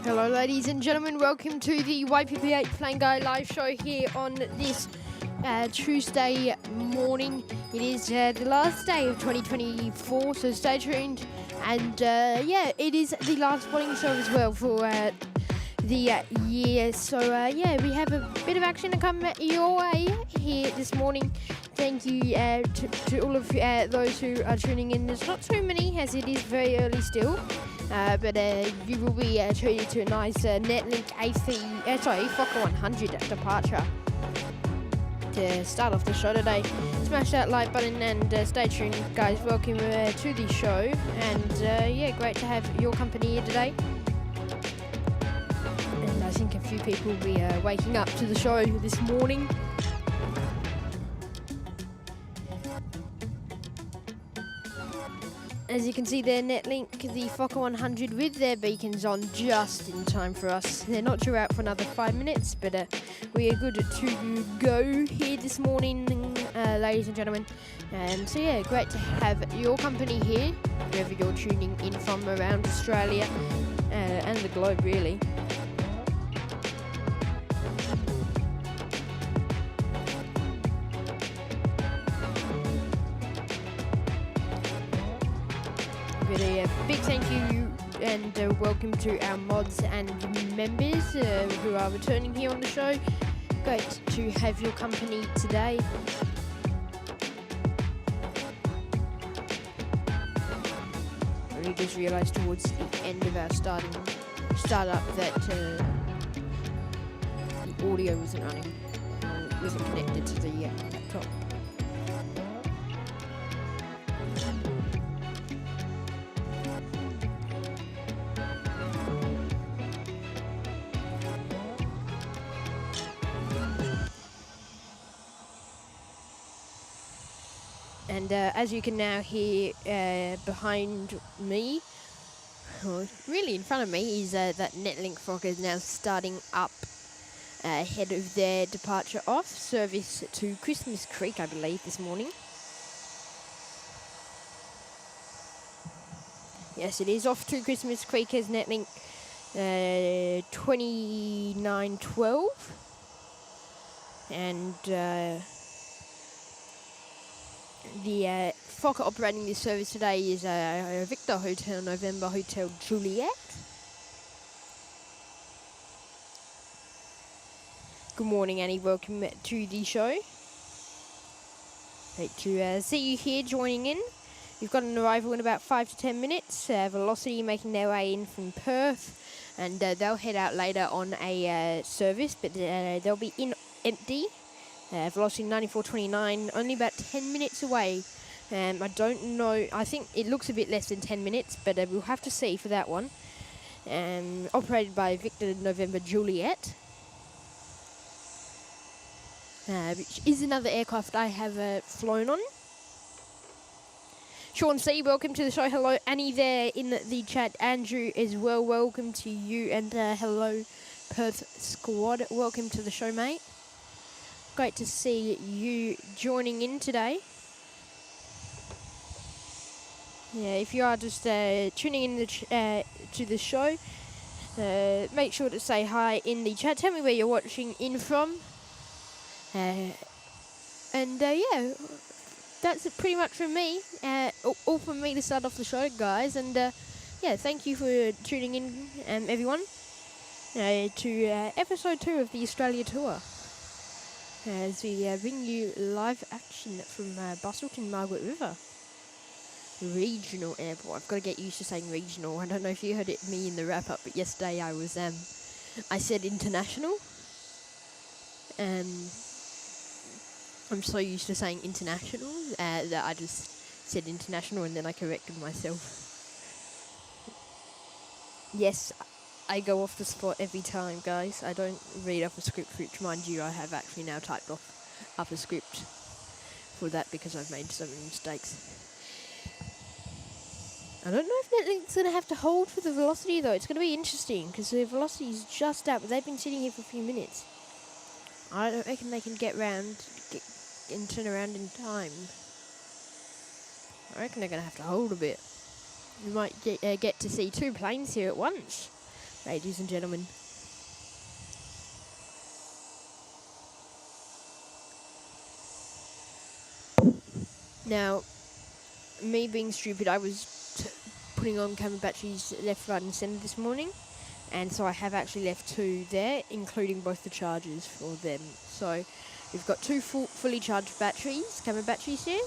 Hello ladies and gentlemen, welcome to the YPP8 Plane Guy live show here on this Tuesday morning. It is the last day of 2024, so stay tuned. And it is the last morning show as well for the year. So we have a bit of action to come your way here this morning. Thank you to all of those who are tuning in. There's not too many as it is very early still. But you will be treated to a nice Netlink Fokker 100 departure to start off the show today. Smash that like button and stay tuned, guys. Welcome to the show, and great to have your company here today. And I think a few people will be waking up to the show this morning. As you can see there, Netlink, the Fokker 100 with their beacons on just in time for us. They're not due out for another 5 minutes, but we are good to go here this morning, ladies and gentlemen. And great to have your company here, wherever you're tuning in from around Australia and the globe, really. A big thank you and welcome to our mods and members who are returning here on the show. Great to have your company today. I only just realised towards the end of our startup that the audio wasn't running, wasn't connected to the laptop. And as you can now hear behind me, or really in front of me, is that Netlink Fokker is now starting up ahead of their departure off service to Christmas Creek, I believe, this morning. Yes, it is off to Christmas Creek as Netlink 2912. And the Fokker operating this service today is Victor Hotel November Hotel Juliet. Good morning, Annie. Welcome to the show. Great to see you here joining in. We've got an arrival in about 5 to 10 minutes. Velocity making their way in from Perth, and they'll head out later on a service, but they'll be in empty. Velocity 9429, only about 10 minutes away. I don't know, I think it looks a bit less than 10 minutes, but we'll have to see for that one. Operated by Victor November Juliet, which is another aircraft I have flown on. Sean C, welcome to the show. Hello, Annie there in the chat. Andrew as well, welcome to you. And hello, Perth squad. Welcome to the show, mate. Great to see you joining in today. Yeah, if you are just tuning in to the show, make sure to say hi in the chat. Tell me where you're watching in from. That's it pretty much from me. All from me to start off the show, guys. And thank you for tuning in, everyone, to episode 2 of the Australia Tour. As we bring you live action from Busselton, Margaret River Regional Airport. I've got to get used to saying regional. I don't know if you heard me in the wrap up, but yesterday I said international. I'm so used to saying international that I just said international and then I corrected myself. Yes, I go off the spot every time, guys. I don't read off a script, which, mind you, I have actually now typed up a script for that because I've made so many mistakes. I don't know if Netlink's going to have to hold for the velocity, though. It's going to be interesting because the velocity is just out, but they've been sitting here for a few minutes. I don't reckon they can get round and turn around in time. I reckon they're going to have to hold a bit. We might get to see 2 planes here at once. ladies and gentlemen. Now, me being stupid, I was putting on camera batteries left, right and centre this morning, and so I have actually left 2 there, including both the chargers for them. So we've got 2 fully charged batteries, camera batteries here,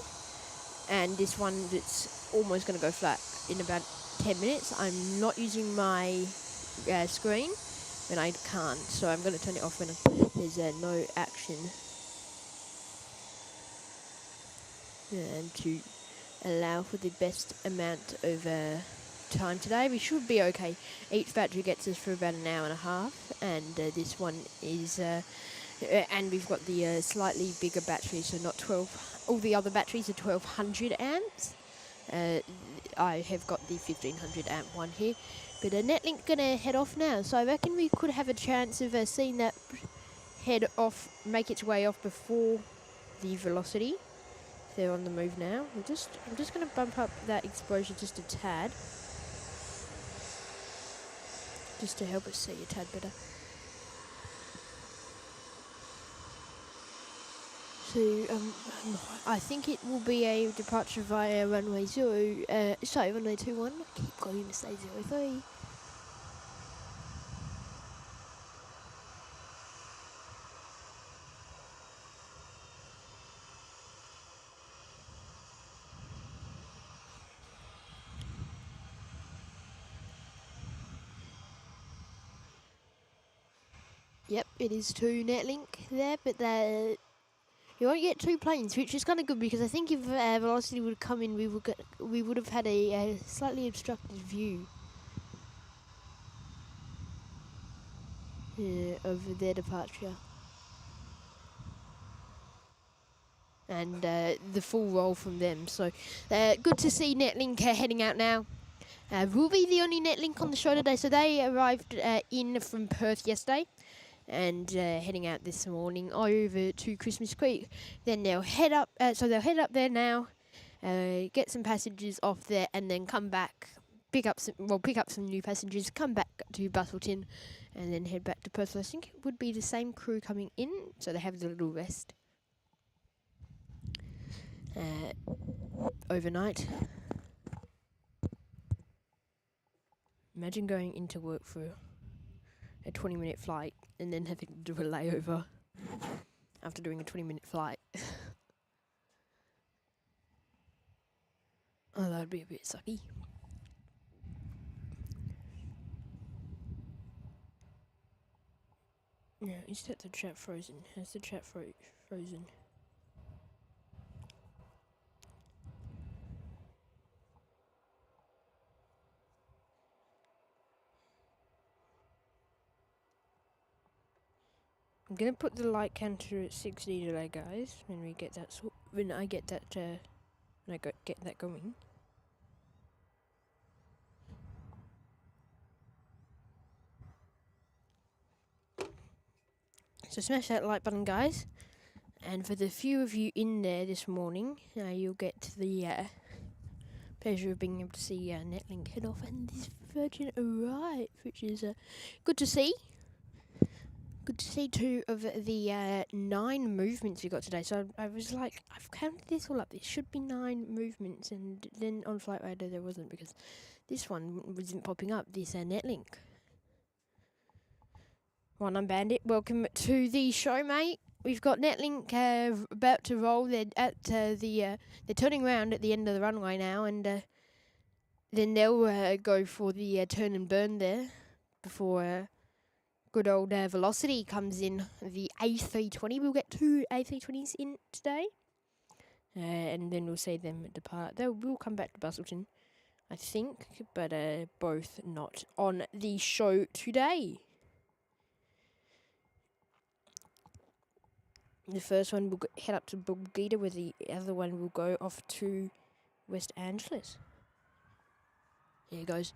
and this one that's almost going to go flat in about 10 minutes. I'm not using my screen when I can't, so I'm going to turn it off when there's no action. And to allow for the best amount of time today. We should be okay. Each battery gets us for about an hour and a half, and this one is and we've got the slightly bigger battery, so not 12. All the other batteries are 1200 amps. I have got the 1500 amp one here, but Netlink gonna head off now, so I reckon we could have a chance of seeing that head off, make its way off before the velocity. They're on the move now. I'm just going to bump up that exposure just a tad, just to help us see a tad better. So I think it will be a departure via runway 21. Keep going to say 03. Yep, it is 2 Netlink there, but you won't get 2 planes, which is kind of good, because I think if velocity would come in, we would have had a slightly obstructed view of their departure. And the full roll from them. So good to see Netlink heading out now. We'll be the only Netlink on the show today. So they arrived in from Perth yesterday, and heading out this morning over to Christmas Creek. Then they'll head up. So they'll head up there now, get some passengers off there, and then come back, pick up some new passengers, come back to Busselton, and then head back to Perth. So I think it would be the same crew coming in, so they have a little rest overnight. Imagine going into work for a 20-minute flight and then having to do a layover after doing a 20-minute flight. Oh, that'd be a bit sucky. No, is that the chat frozen? Has the chat frozen? I'm gonna put the light counter at 60 today, guys. When I get that get that going. So smash that like button, guys. And for the few of you in there this morning, you'll get the pleasure of being able to see Netlink head off and this Virgin arrive, which is good to see. Good to see 2 of the 9 movements we got today. So I was like, I've counted this all up. There should be 9 movements, and then on Flight Radar there wasn't, because this one wasn't popping up. This Netlink. One on Bandit, welcome to the show, mate. We've got Netlink about to roll. They're at they're turning around at the end of the runway now, and then they'll go for the turn and burn there before good old Velocity comes in. The A320. We'll get 2 A320s in today, and then we'll see them depart. They will come back to Busselton, I think, but both not on the show today. The first one will head up to Bulgaria, where the other one will go off to West Angeles. Here he goes.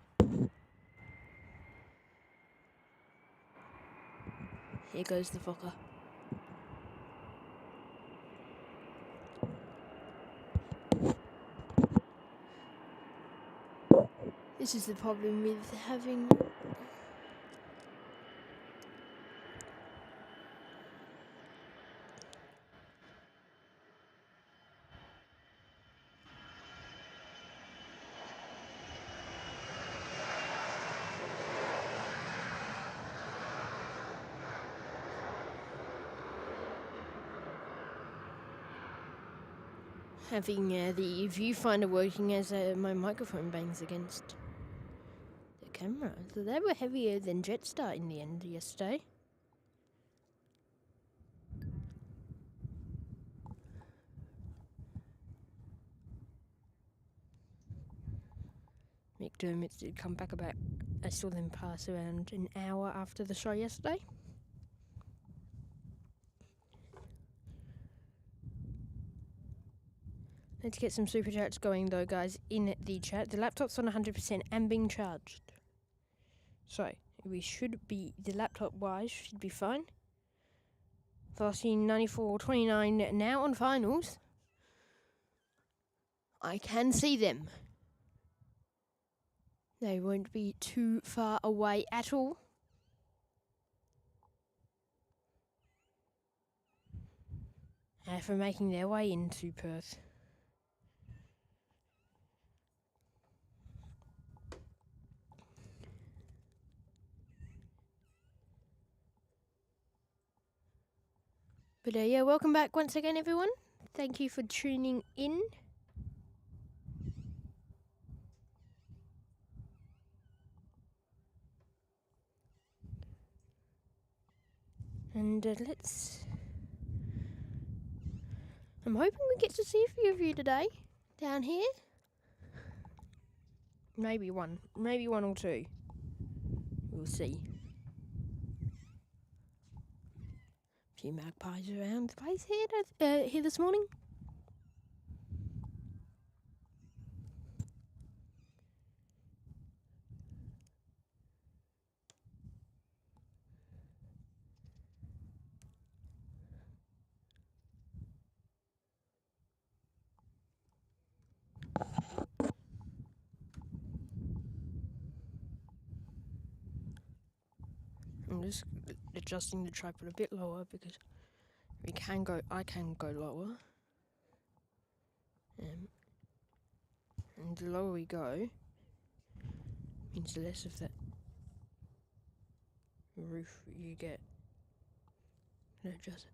Here goes the Fokker. This is the problem with having having the viewfinder working as my microphone bangs against the camera. So they were heavier than Jetstar in the end yesterday. McDermott's did come back about, I saw them pass around an hour after the show yesterday. Let's get some super chats going though, guys, in the chat. The laptop's on 100% and being charged. So, we should be, the laptop-wise, should be fine. Velocity 94.29 now on finals. I can see them. They won't be too far away at all. For making their way into Perth. But yeah, welcome back once again, everyone. Thank you for tuning in. And I'm hoping we get to see a few of you today down here. Maybe one or two. We'll see. A few magpies around the place here this morning. I'm just adjusting the tripod a bit lower because I can go lower. And the lower we go means less of that roof you get. Adjust it.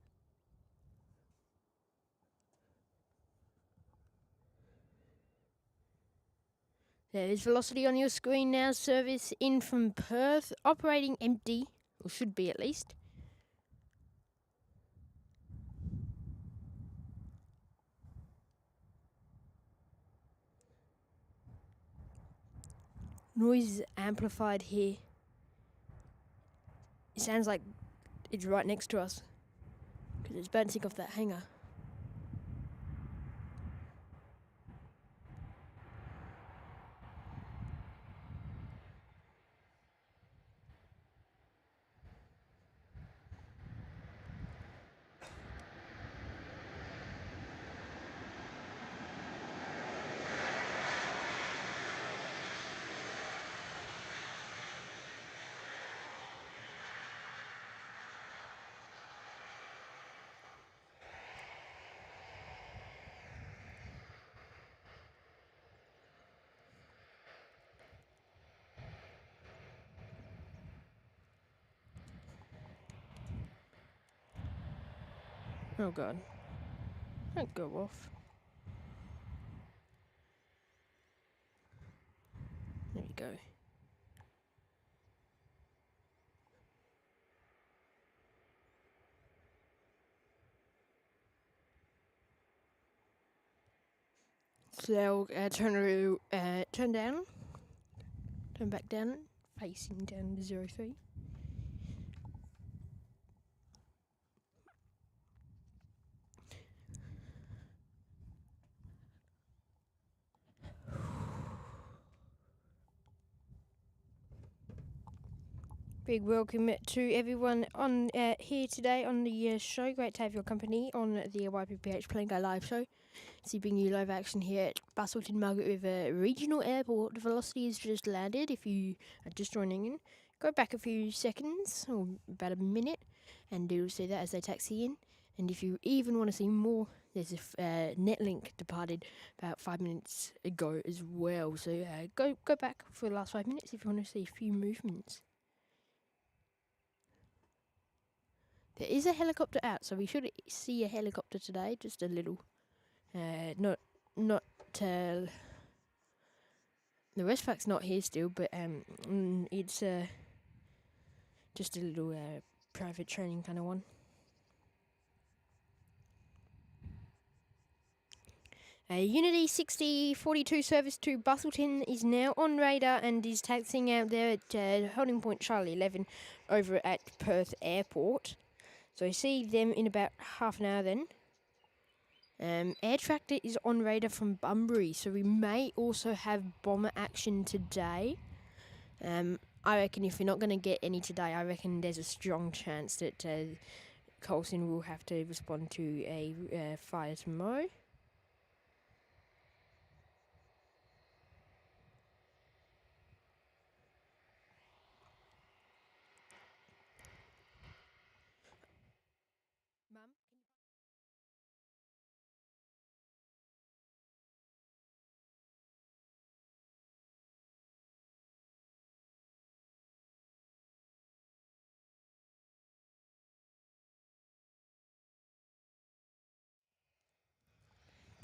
There is velocity on your screen now. Service in from Perth. Operating empty, or should be at least. Noise is amplified here. It sounds like it's right next to us because it's bouncing off that hangar. Oh god. Don't go off. There we go. So they'll turn down, turn back down, facing down to 03. Big welcome to everyone on here today on the show. Great to have your company on the YPPH Playing Go Live show. See, bringing you live action here at Busselton Margaret River Regional Airport. The Velocity has just landed. If you are just joining in, go back a few seconds or about a minute, and you'll see that as they taxi in. And if you even want to see more, there's a Netlink departed about 5 minutes ago as well. So go back for the last 5 minutes if you want to see a few movements. There is a helicopter out, so we should see a helicopter today, just a little. Not not the Westpac's not here still, but it's just a little private training kind of one. Unity 6042 service to Busselton is now on radar and is taxiing out there at holding point Charlie 11 over at Perth Airport. So see them in about half an hour then. Air Tractor is on radar from Bunbury, so we may also have bomber action today. I reckon if we're not going to get any today, I reckon there's a strong chance that Coulson will have to respond to a fire tomorrow.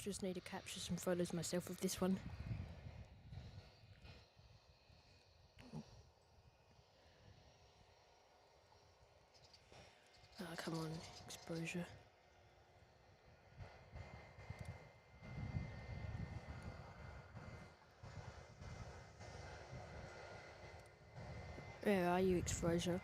Just need to capture some photos myself of this one. Oh, come on, exposure. Where are you, exposure?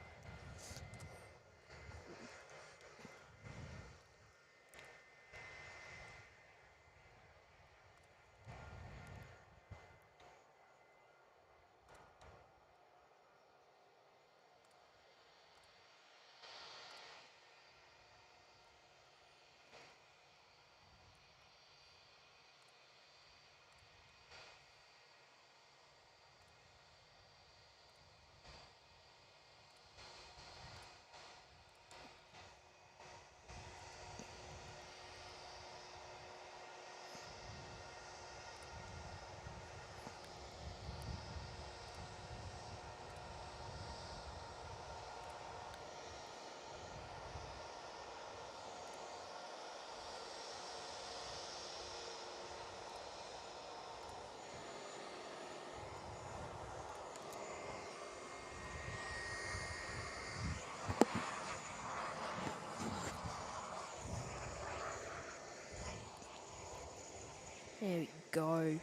There we go.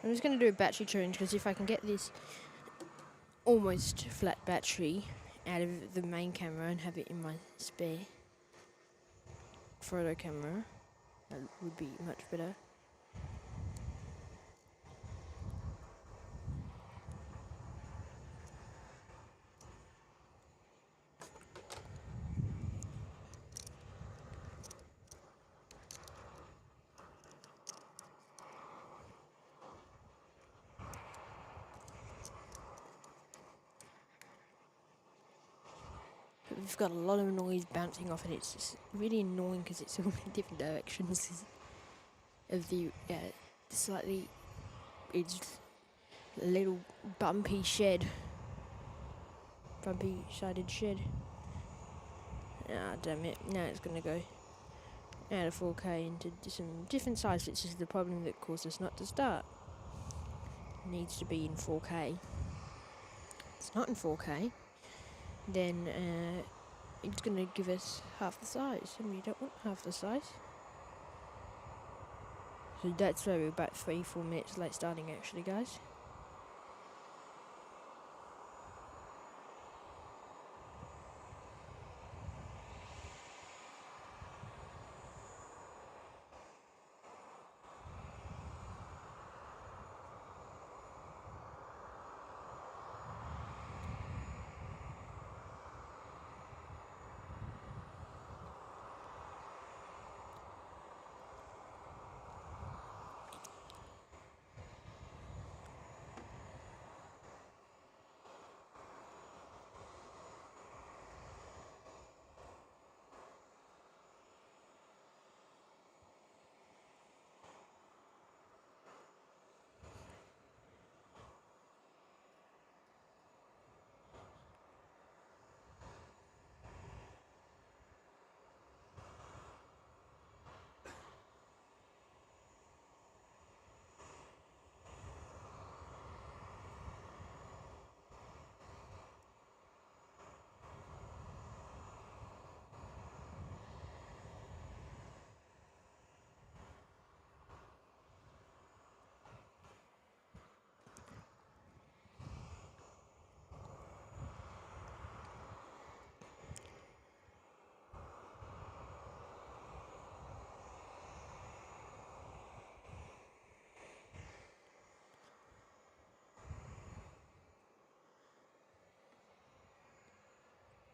I'm just going to do a battery change because if I can get this almost flat battery out of the main camera and have it in my spare photo camera, that would be much better. We've got a lot of noise bouncing off it. It's just really annoying because it's all in different directions of the slightly, it's a little bumpy sided shed. Ah, damn it. Now it's going to go out of 4K into some different size, which is the problem that caused us not to start. It needs to be in 4K. It's not in 4K. Then it's going to give us half the size, and we don't want half the size. So that's why we're about 3-4 minutes late starting actually, guys.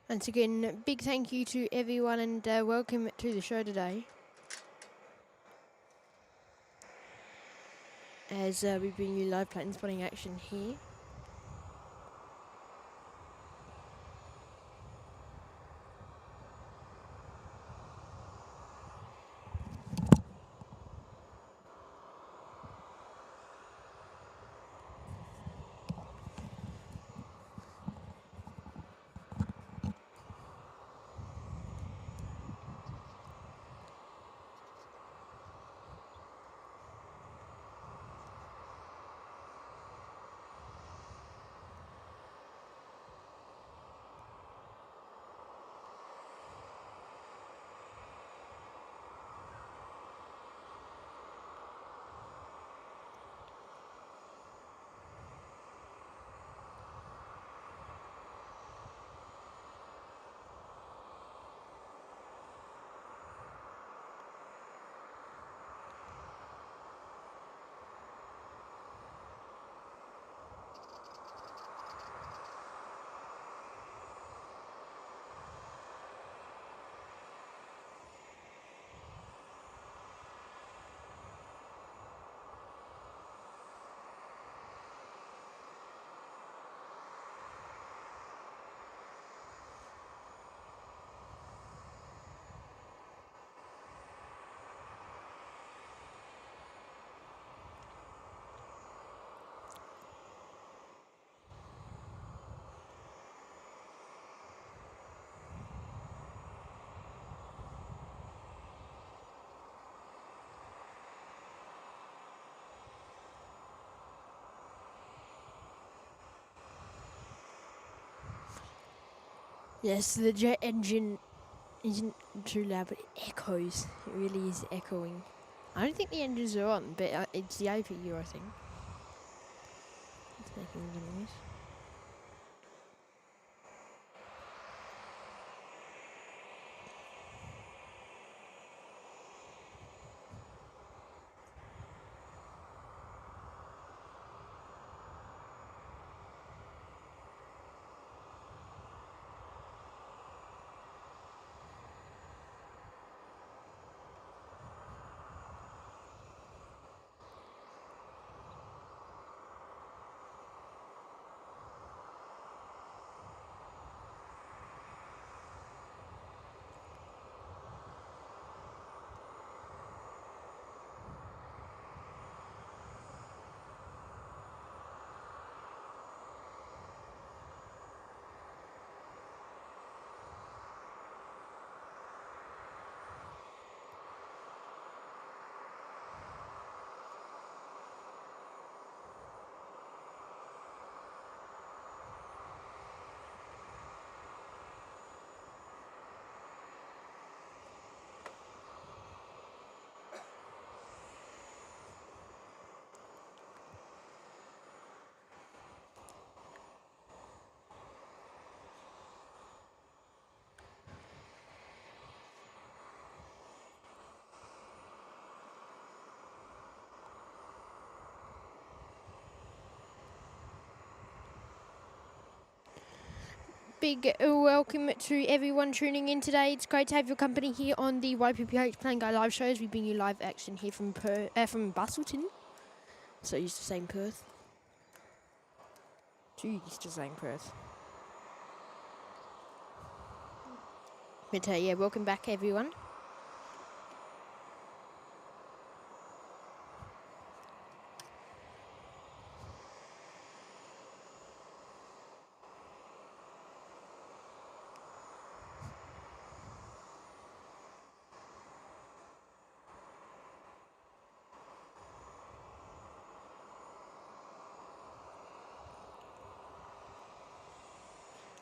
Once again, big thank you to everyone and welcome to the show today. As we bring you live Platinum spotting action here. Yes, the jet engine isn't too loud, but it echoes. It really is echoing. I don't think the engines are on, but it's the APU, I think. It's making the noise. Big welcome to everyone tuning in today. It's great to have your company here on the YPPH Playing Guy live shows. We bring you live action here from Busselton. So used to saying Perth. Too used to saying Perth. But yeah, welcome back everyone.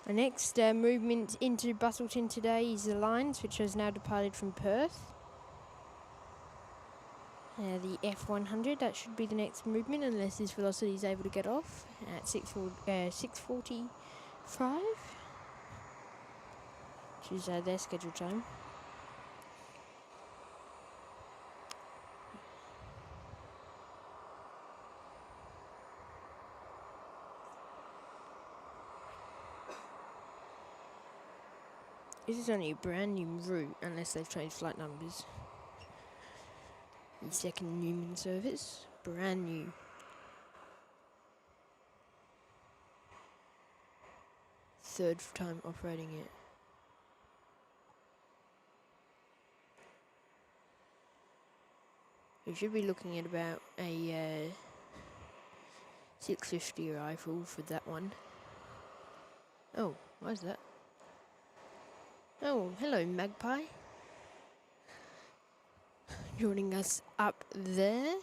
The next movement into Busselton today is the Lions, which has now departed from Perth. The F100, that should be the next movement, unless this velocity is able to get off at 6:45, which is their scheduled time. This is only a brand new route, unless they've changed flight numbers. The second Newman service, brand new. Third time operating it. We should be looking at about a 650 rifle for that one. Oh, what is that? Oh, hello, Magpie. Joining us up there.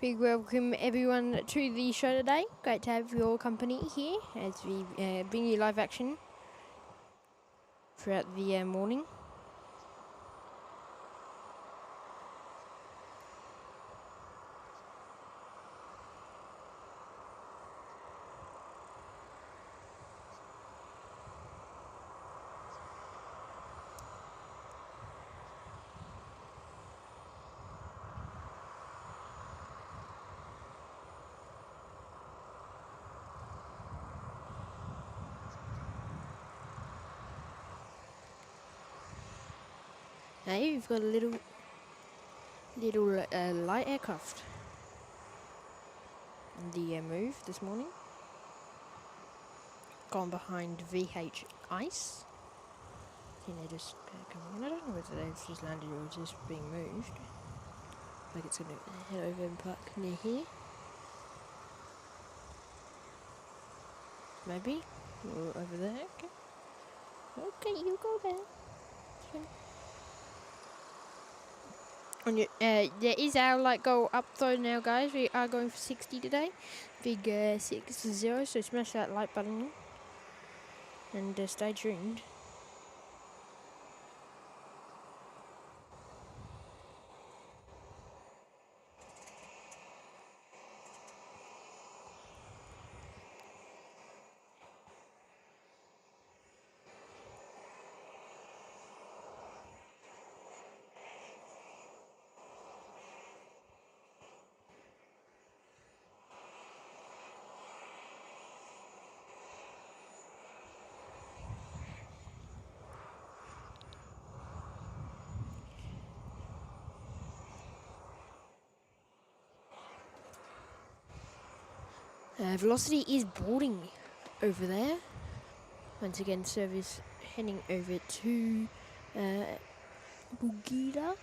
Big welcome everyone to the show today. Great to have your company here as we bring you live action throughout the morning. Now you've got a little light aircraft in the move this morning. Gone behind VH Ice. I think they're just coming in. I don't know whether they've just landed or just being moved. Like it's going to head over and park near here. Maybe. Or over there. Okay. Okay, you go there. On your, there is our light goal up though now, guys. We are going for 60 today. Big 6-0, so smash that like button and stay tuned. Velocity is boarding over there. Once again, service heading over to Bugida.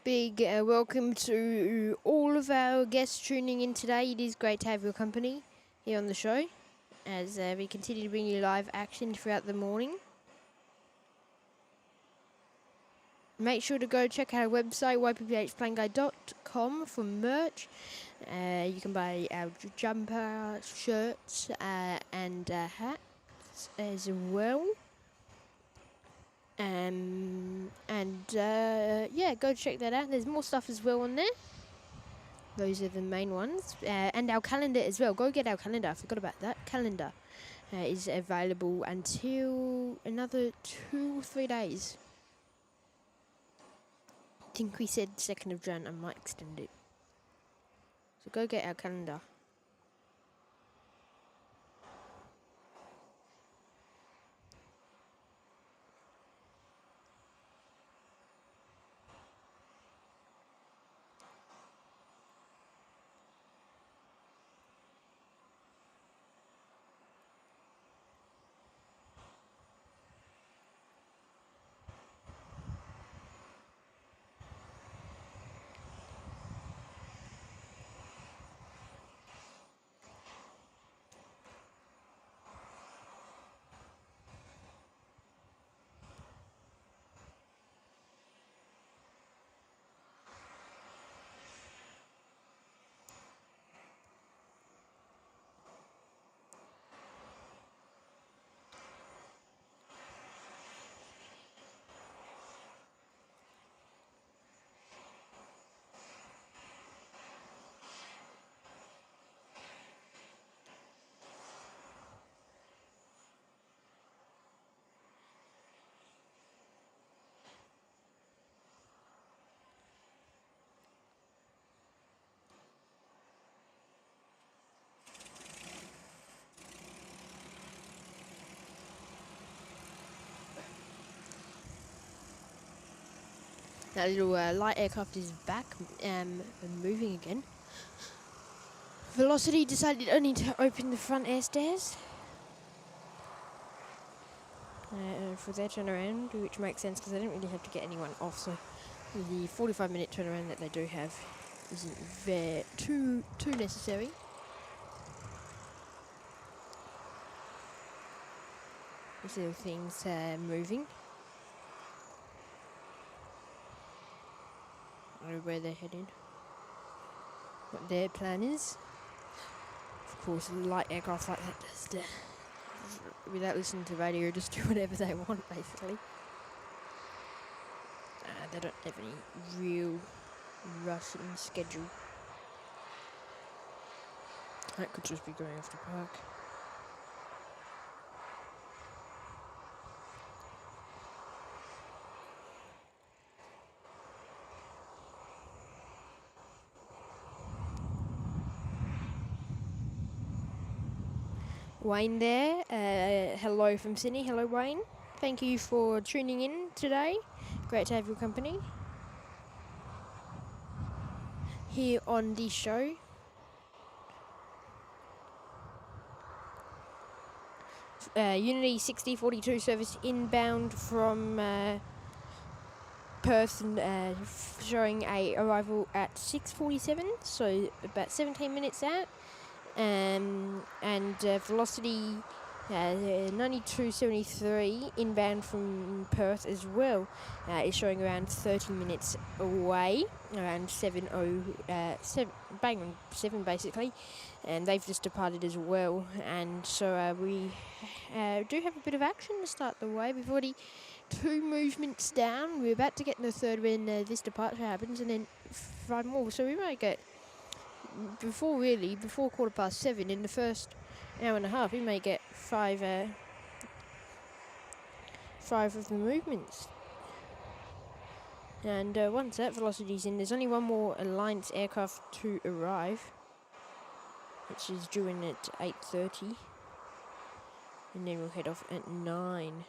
Big welcome to all of our guests tuning in today. It is great to have your company here on the show as we continue to bring you live action throughout the morning. Make sure to go check out our website, ypphplayingguide.com, for merch. You can buy our jumper, shirts, and hats as well. Yeah, go check that out. There's more stuff as well on there. Those are the main ones. And our calendar as well. Go get our calendar. I forgot about that. Calendar is available until another 2 or 3 days. I think we said 2nd of Jan. I might extend it. So go get our calendar. That little light aircraft is back and moving again. Velocity decided only to open the front air stairs for their turnaround, which makes sense because they didn't really have to get anyone off, so the 45-minute turnaround that they do have isn't too necessary. These little things moving. I don't know where they're headed, what their plan is. Of course, light aircraft like that just, without listening to radio, just do whatever they want, basically. They don't have any real rush in schedule. That could just be going off the park. Wayne there, hello from Sydney. Hello, Wayne. Thank you for tuning in today. Great to have your company here on the show. Unity 6042 service inbound from Perth, showing a arrival at 6:47, so about 17 minutes out. And velocity 9273 inbound from Perth as well is showing around 30 minutes away, around 7 basically, and they've just departed as well. And so we do have a bit of action to start the way. We've already 2 movements down. We're about to get in the third when this departure happens, and then 5 more. So we might get before 7:15 in the first hour and a half. We may get 5 of the movements. And once that velocity's in, there's only one more Alliance aircraft to arrive, which is due in at 8:30, and then we'll head off at 9.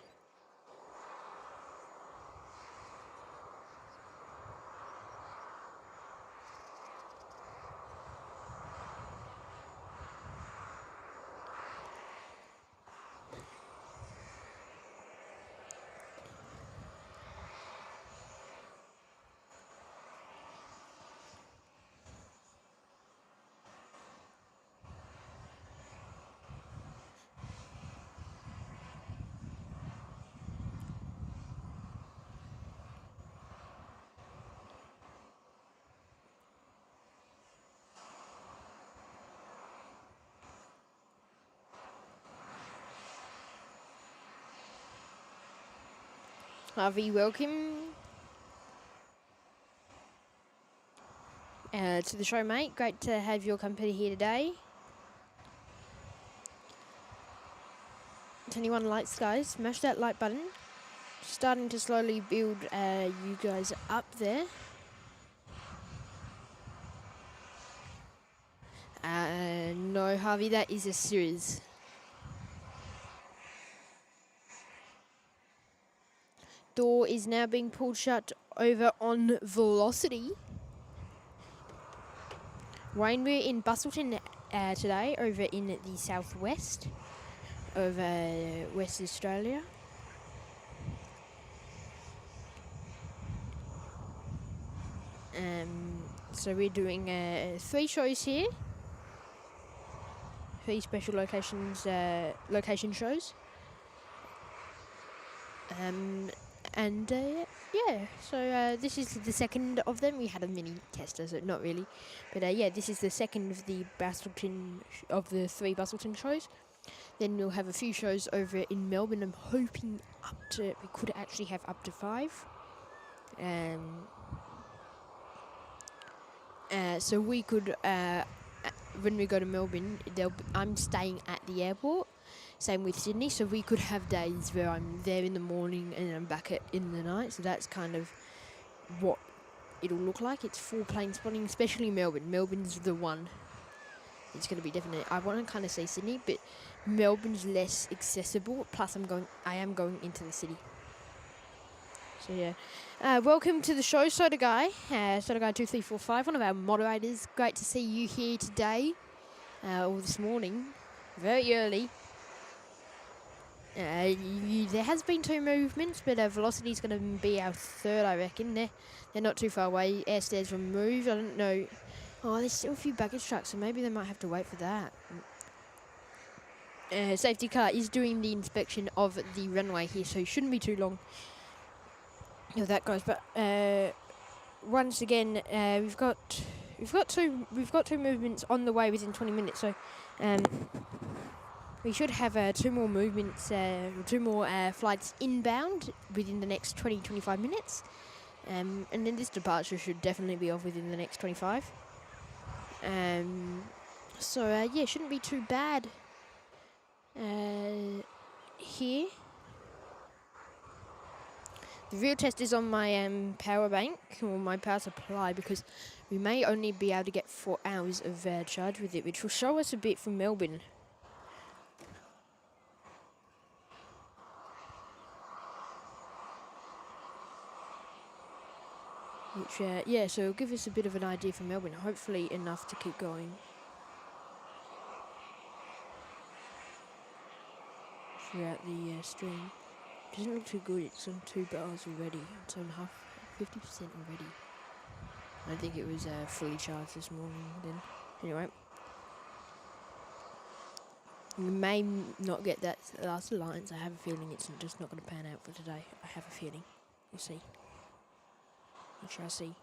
Harvey, welcome to the show, mate. Great to have your company here today. 21 likes, guys. Smash that like button. Starting to slowly build you guys up there. No, Harvey, that is a series. Door is now being pulled shut over on Velocity. Rain, we're in Busselton today, over in the southwest of West Australia. So we're doing 3 shows here. 3 special location shows. Yeah, so this is the second of them. We had a mini tester, so not really, but yeah, this is the second of the the 3 Busselton shows. Then we'll have a few shows over in Melbourne. I'm hoping we could actually have up to 5. So we could when we go to Melbourne, I'm staying at the airport. Same with Sydney, so we could have days where I'm there in the morning and I'm back in the night. So that's kind of what it'll look like. It's full plane spotting, especially Melbourne. Melbourne's the one. It's going to be definite. I want to kind of say Sydney, but Melbourne's less accessible. Plus, I am going into the city. So yeah, welcome to the show, Soda Guy. Soda Guy 2345, one of our moderators. Great to see you here today, or this morning, very early. There has been 2 movements, but Velocity's going to be our 3rd, I reckon. They're not too far away. Airstairs removed. I don't know. Oh, there's still a few baggage trucks, so maybe they might have to wait for that. Safety car is doing the inspection of the runway here, so it shouldn't be too long if that goes. But once again, we've got 2 movements on the way within 20 minutes. So we should have 2 more movements, 2 more flights inbound within the next 20-25 minutes. And then this departure should definitely be off within the next 25. So yeah, shouldn't be too bad here. The real test is on my power bank, or my power supply, because we may only be able to get 4 hours of charge with it, which will show us a bit from Melbourne. Which, yeah, so it'll give us a bit of an idea from Melbourne, hopefully enough to keep going. Throughout the stream. Doesn't look too good, it's on 2 bars already. It's on 50% already. I think it was fully charged this morning then. Anyway. We may not get that last alliance. I have a feeling it's just not going to pan out for today. I have a feeling. We'll see. We shall see.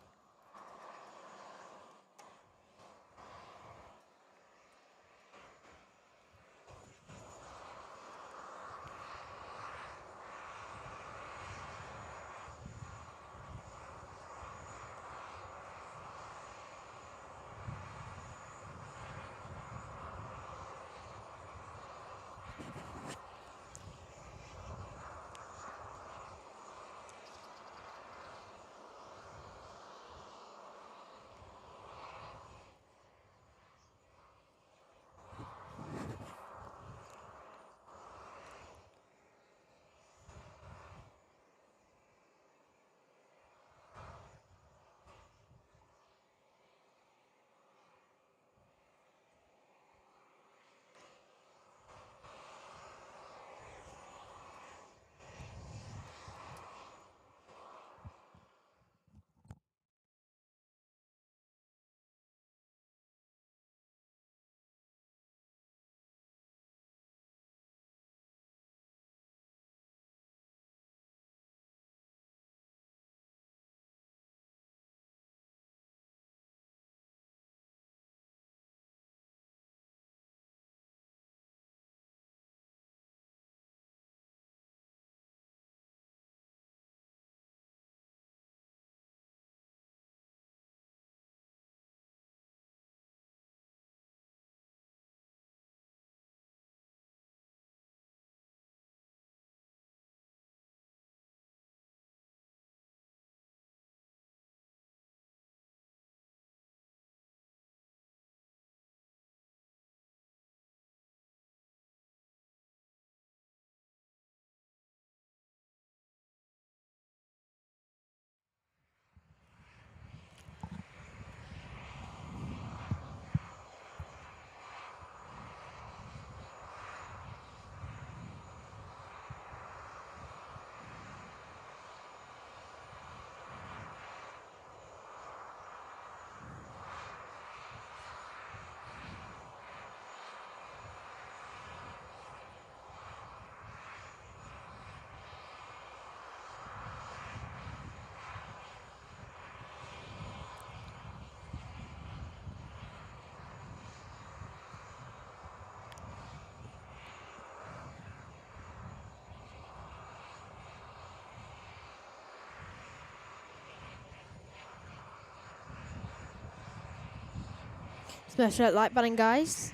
Smash that like button, guys.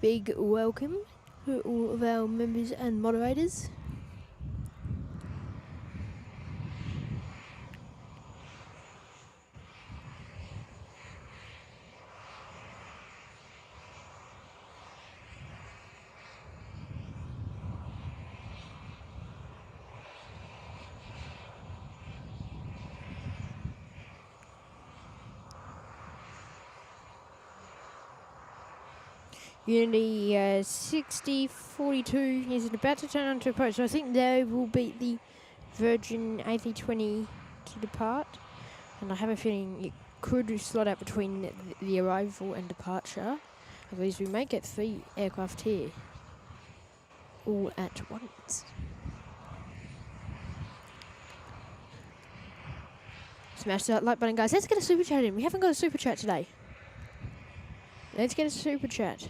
Big welcome to all of our members and moderators. Unity 6042 is about to turn on to approach, so I think they will beat the Virgin A320 to depart, and I have a feeling it could slot out between the arrival and departure. Otherwise, we may get 3 aircraft here all at once. Smash that like button, guys. Let's get a super chat in. We haven't got a super chat today. Let's get a super chat.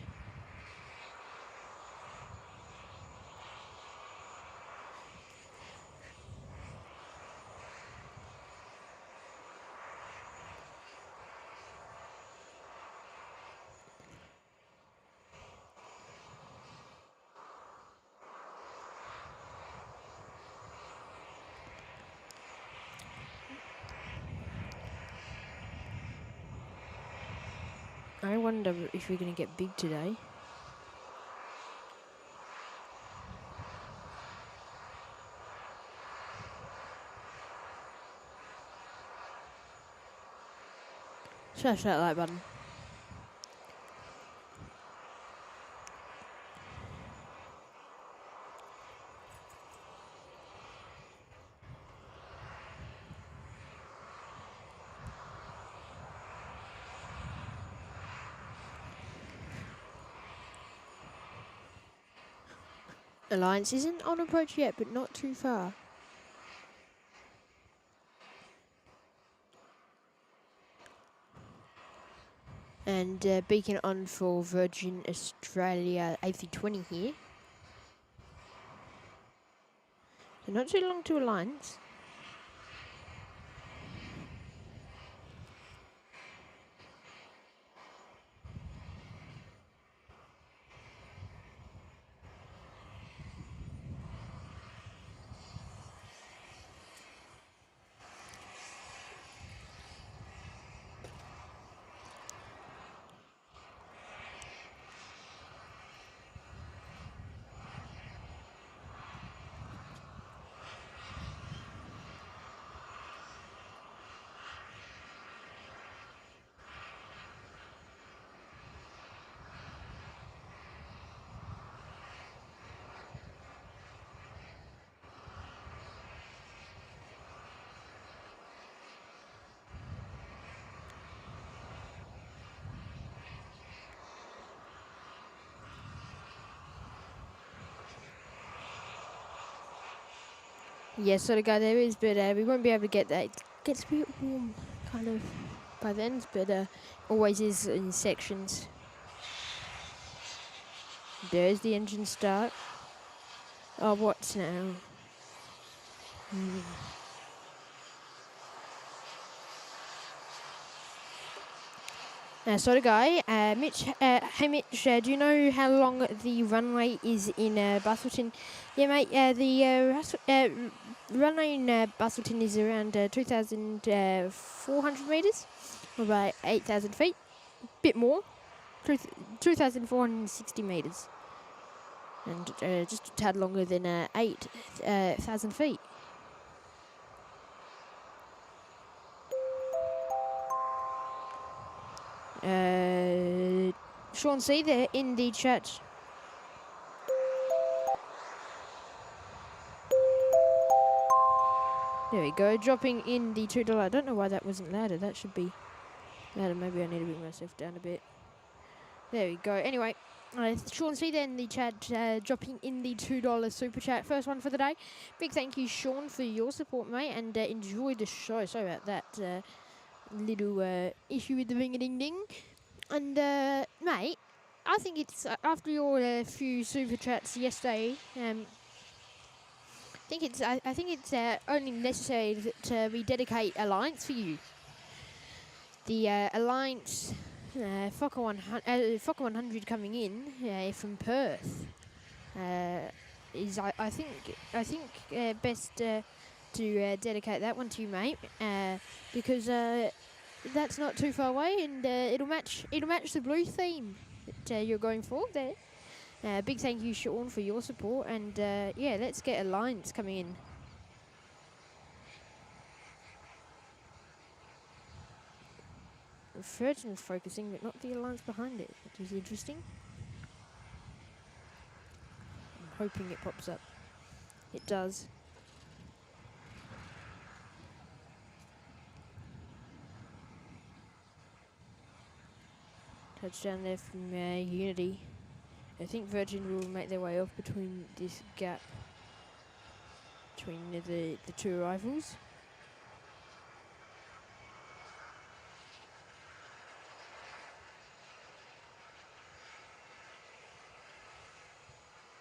I wonder if we're going to get big today. Smash that like button. Alliance isn't on approach yet, but not too far. And beacon on for Virgin Australia A320 here. So not too long to Alliance. Yes, sort of guy there is, but we won't be able to get that. It gets a bit warm, kind of, by then, but always is in sections. There's the engine start. Oh, what's now? Sort of guy, Mitch, hey Mitch, do you know how long the runway is in Busselton? Yeah, mate, the runway in Busselton is around 2,400 metres, or about 8,000 feet, bit more, 2,460 metres, and just a tad longer than 8,000 feet. Sean C there in the chat. There we go, dropping in the $2. I don't know why that wasn't louder. That should be louder. Maybe I need to bring myself down a bit. There we go. Anyway, Sean C there in the chat, dropping in the $2 super chat. First one for the day. Big thank you, Sean, for your support, mate, and enjoy the show. Sorry about that little issue with the ring-a-ding-ding. And, mate, I think it's, after your few super chats yesterday, I think it's only necessary that we dedicate Alliance for you. The Alliance Fokker 100 coming in from Perth. Is I think best to dedicate that one to you, mate, because that's not too far away, and it'll match the blue theme that you're going for there. Big thank you, Sean, for your support, and yeah, let's get Alliance coming in. Virgin's focusing, but not the Alliance behind it, which is interesting. I'm hoping it pops up. It does. Touchdown there from Unity. I think Virgin will make their way off between this gap between the two rivals.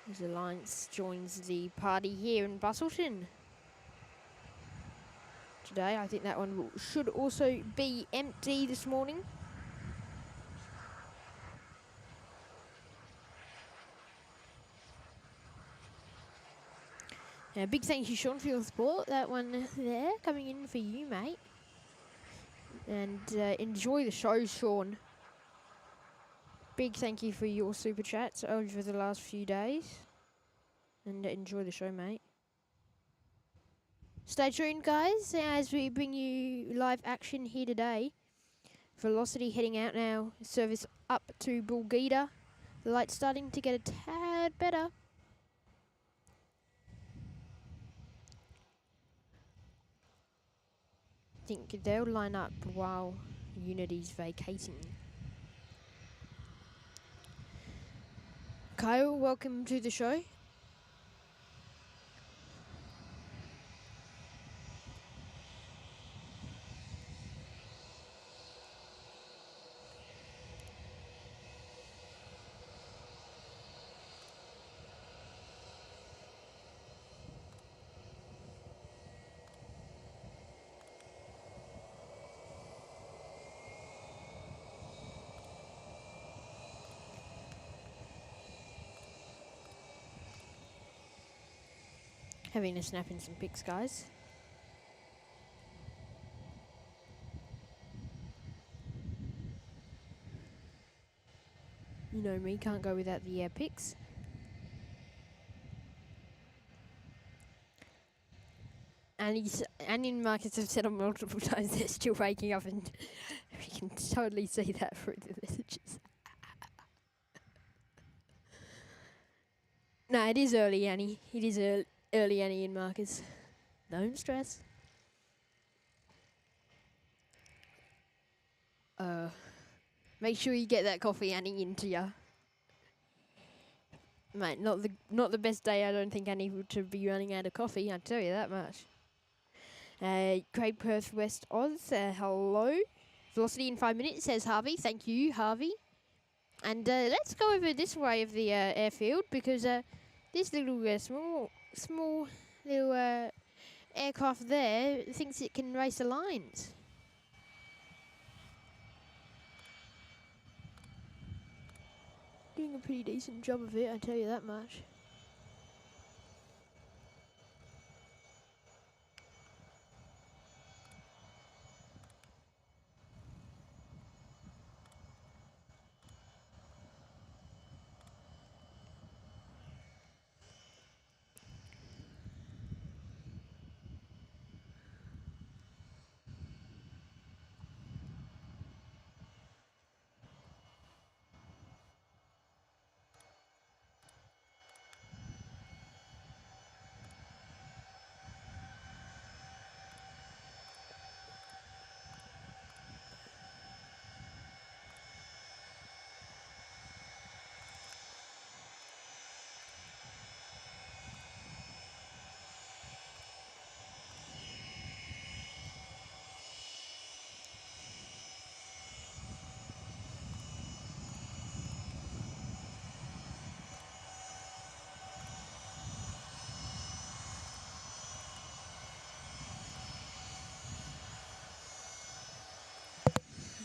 As Alliance joins the party here in Busselton today. I think that one should also be empty this morning. Big thank you, Sean, for your support. That one there coming in for you, mate. And enjoy the show, Sean. Big thank you for your super chats over the last few days. And enjoy the show, mate. Stay tuned, guys, as we bring you live action here today. Velocity heading out now. Service up to Bulgita. The light's starting to get a tad better. I think they'll line up while Unity's vacating. Kyle, welcome to the show. Having a snap in some pics, guys. You know me, can't go without the pics. Annie and Marcus have said on multiple times they're still waking up, and we can totally see that through the messages. No, it is early, Annie. It is early, Annie and Marcus. Don't stress. Make sure you get that coffee, Annie, into ya. Mate, not the best day, I don't think, Annie, to be running out of coffee, I'll tell you that much. Great Perth West Oz, hello. Velocity in 5 minutes, says Harvey. Thank you, Harvey. And let's go over this way of the airfield, because this little small little aircraft there thinks it can race the lines. Doing a pretty decent job of it, I tell you that much.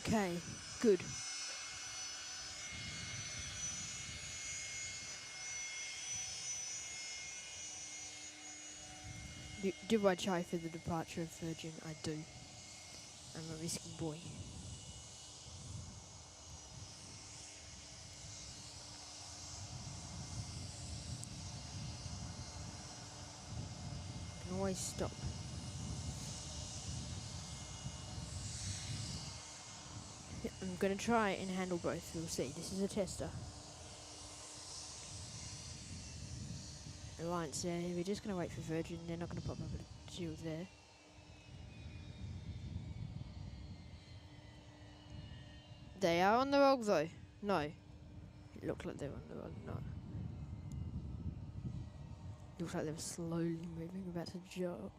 Okay, good. Do I try for the departure of Virgin? I do. I'm a risky boy. Can always stop. I'm going to try and handle both. We'll see. This is a tester. Alliance there. We're just going to wait for Virgin. They're not going to pop up a shield there. They are on the roll though. No. It looked like they were on the roll. No. It looks like they were slowly moving, about to jump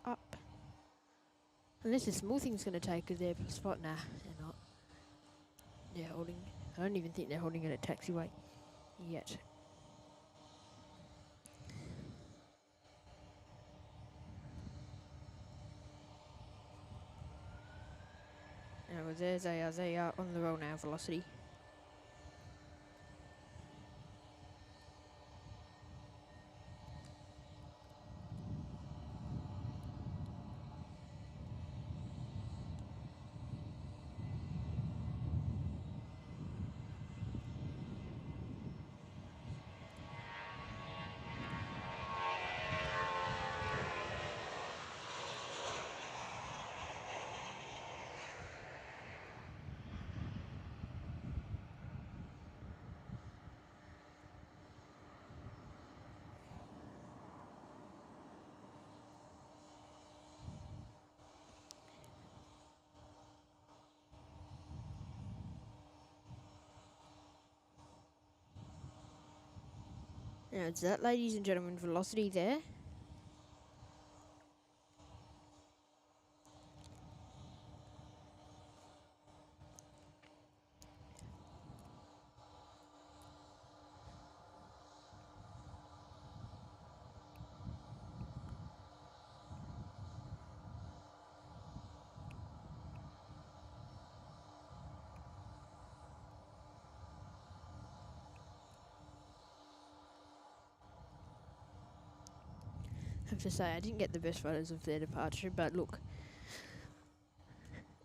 up. Unless the small thing's going to take their spot. Nah, they're not. They're holding. I don't even think they're holding it at taxiway yet. Now, there they are. They are on the roll now, velocity. Now, is that, ladies and gentlemen, velocity there? I have to say, I didn't get the best photos of their departure, but look.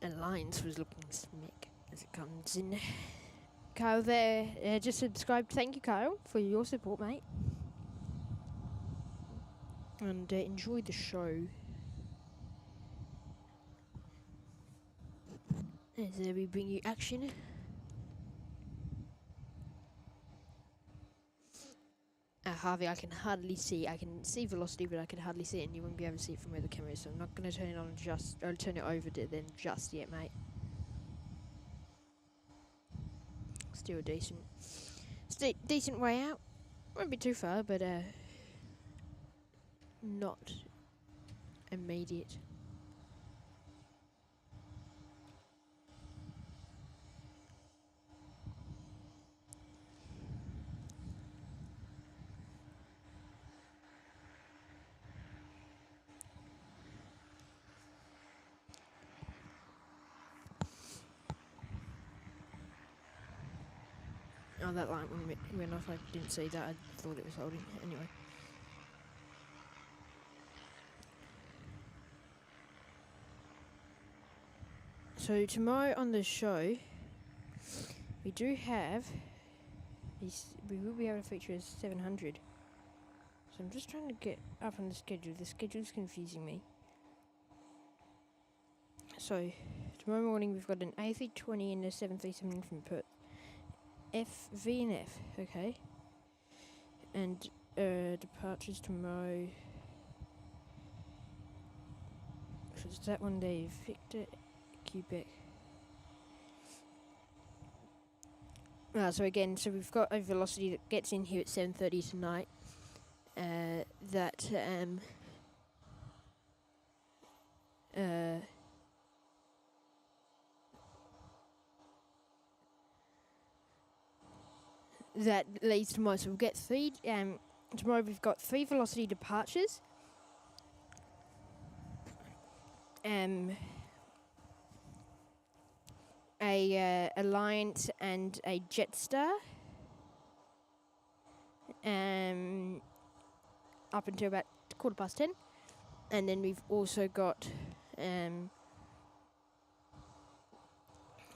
Alliance was looking smack as it comes in. Kyle there, just subscribed. Thank you, Kyle, for your support, mate. And enjoy the show. As we bring you action. Harvey, I can hardly see. I can see velocity, but I can hardly see it, and you won't be able to see it from where the camera is. So I'm not going to turn it on I'll turn it over to then just yet, mate. Still a decent way out. Won't be too far, but not immediate. Oh, that light went off. I didn't see that. I thought it was holding. Anyway. So tomorrow on the show, we do have we will be able to feature a 700. So I'm just trying to get up on the schedule. The schedule's confusing me. So tomorrow morning we've got an A320 and a 737 from Perth. V and F, okay. And departures tomorrow. So it's that one there, Victor, Quebec. So again, so we've got a velocity that gets in here at 7:30 tonight. That that leads tomorrow. So we'll get tomorrow we've got 3 velocity departures. A Alliance and a Jetstar. Up until about 10:15. And then we've also got,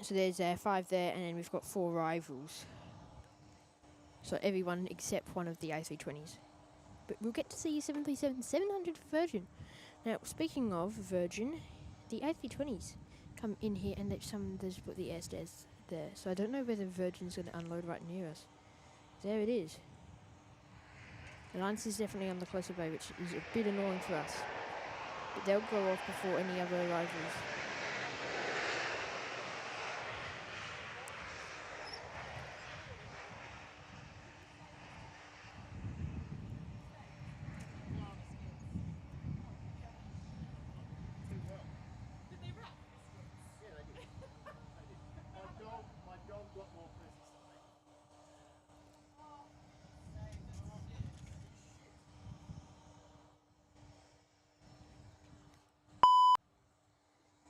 so there's 5 there, and then we've got 4 rivals. So everyone except one of the A320s. But we'll get to see 737-700 Virgin. Now, speaking of Virgin, the A320s come in here, and there's put the air stairs there. So I don't know whether Virgin's going to unload right near us. There it is. Alliance is definitely on the closer bay, which is a bit annoying for us. But they'll go off before any other arrivals.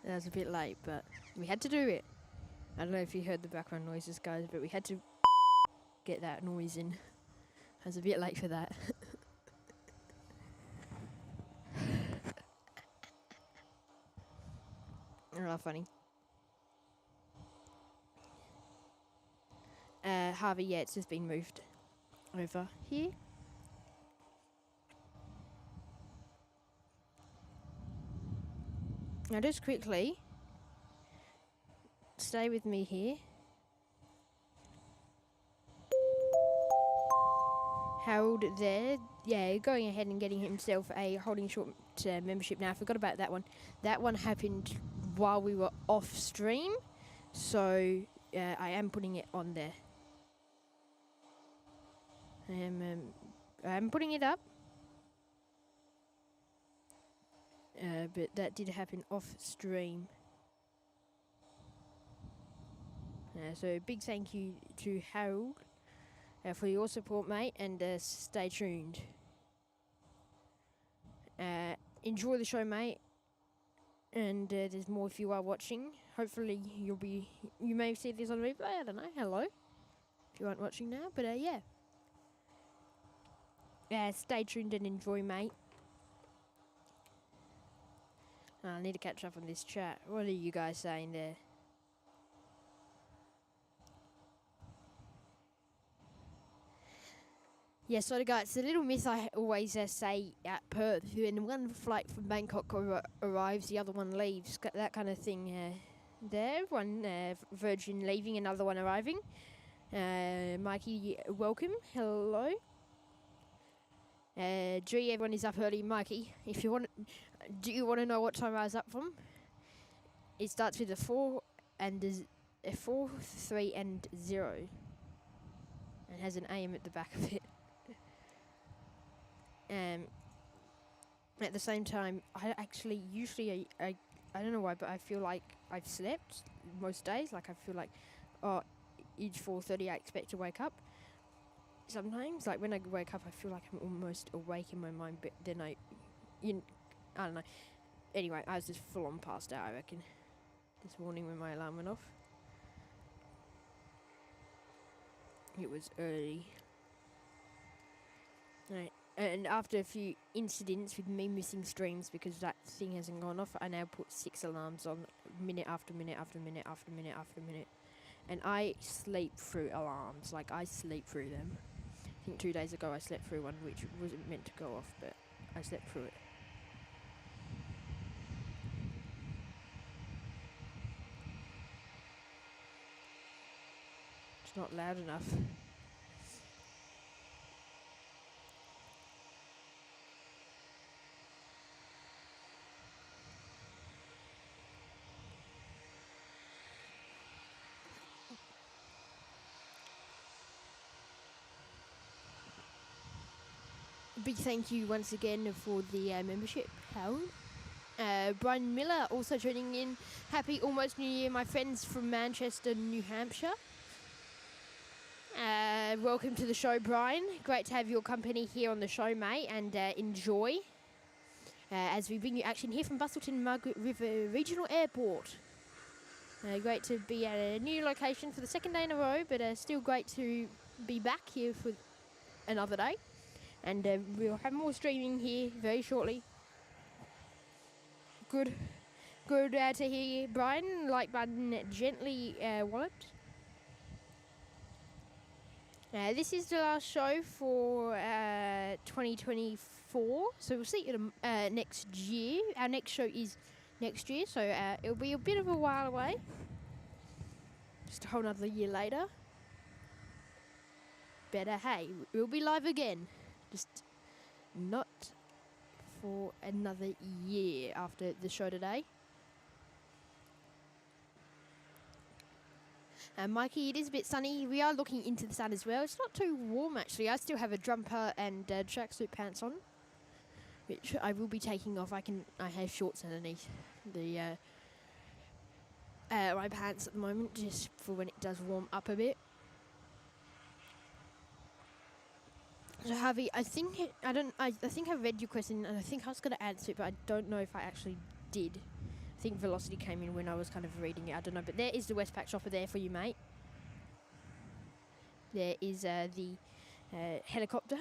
That was a bit late, but we had to do it. I don't know if you heard the background noises, guys, but we had to get that noise in. I was a bit late for that. Oh, funny. Harvey Yates has been moved over here. Now, just quickly, stay with me here. Harold there, yeah, going ahead and getting himself a holding short membership. Now, I forgot about that one. That one happened while we were off stream, so I am putting it on there. I'm putting it up, but that did happen off stream. So big thank you to Harold for your support, mate, and stay tuned. Enjoy the show, mate, and there's more if you are watching. Hopefully you may see this on replay, I don't know, hello, if you aren't watching now, but yeah. Stay tuned and enjoy, mate. I need to catch up on this chat. What are you guys saying there? Yeah, so guys, it's a little myth I always say at Perth. When one flight from Bangkok arrives, the other one leaves. That kind of thing there. One Virgin leaving, another one arriving. Mikey, welcome. Hello. G, everyone is up early. Mikey, if you want, do you want to know what time I was up from? It starts with a 4 and a 4, 3 and 0, and has an AM at the back of it. At the same time, I actually usually I don't know why, but I feel like I've slept most days. Like I feel like, each 4:30 I expect to wake up. Sometimes, like when I wake up, I feel like I'm almost awake in my mind, but then I don't know. Anyway, I was just full on passed out, I reckon, this morning when my alarm went off. It was early. Right. And after a few incidents with me missing streams because that thing hasn't gone off, I now put 6 alarms on, minute after minute after minute after minute after minute. And I sleep through alarms, like I sleep through them. I think 2 days ago I slept through one which wasn't meant to go off, but I slept through it. It's not loud enough. Big thank you once again for the membership, Howard. Brian Miller also tuning in. Happy almost New Year, my friends from Manchester, New Hampshire. Welcome to the show, Brian. Great to have your company here on the show, mate, and enjoy as we bring you action here from Busselton Margaret River Regional Airport. Great to be at a new location for the second day in a row, but still great to be back here for another day. And we'll have more streaming here very shortly. Good to hear you, Brian. Like button gently walloped. This is the last show for 2024, so we'll see you next year. Our next show is next year, so it'll be a bit of a while away. Just a whole nother year later. But hey, we'll be live again. Just not for another year after the show today. Mikey, it is a bit sunny. We are looking into the sun as well. It's not too warm, actually. I still have a jumper and tracksuit pants on, which I will be taking off. I have shorts underneath the my pants at the moment, just for when it does warm up a bit. So Harvey, I think I read your question, and I think I was going to answer it, but I don't know if I actually did. I think Velocity came in when I was kind of reading it. I don't know, but there is the Westpac shopper there for you, mate. There is the helicopter.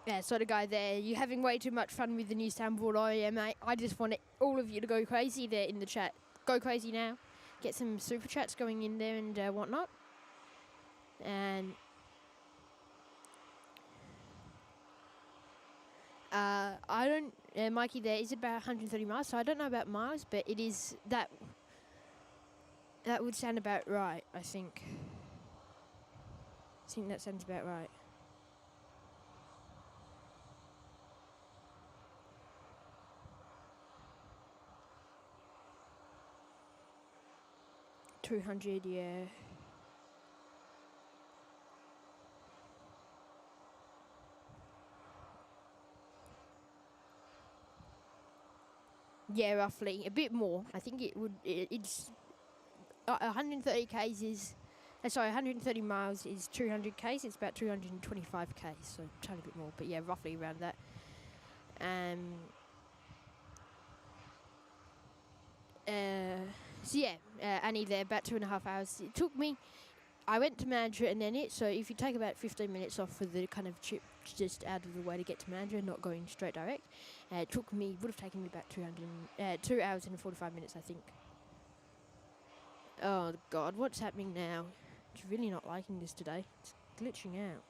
Yeah, so the guy there, you're having way too much fun with the new soundboard. Oh yeah, mate. I just want all of you to go crazy there in the chat. Go crazy now. Get some super chats going in there and whatnot. And I don't, Mikey, there is about 130 miles, so I don't know about miles, but it is that would sound about right, I think. I think that sounds about right. $200, yeah. Yeah, roughly. A bit more. I think it's 130 k's is, 130 miles is 200 k's. It's about 225 k's, so a tiny bit more. But yeah, roughly around that. So yeah, Annie there, about 2.5 hours. It took me, I went to Mandurah and then so if you take about 15 minutes off for the kind of trip just out of the way to get to Mandurah, not going straight direct, would have taken me about 2 hours and 45 minutes, I think. Oh God, what's happening now? It's really not liking this today. It's glitching out.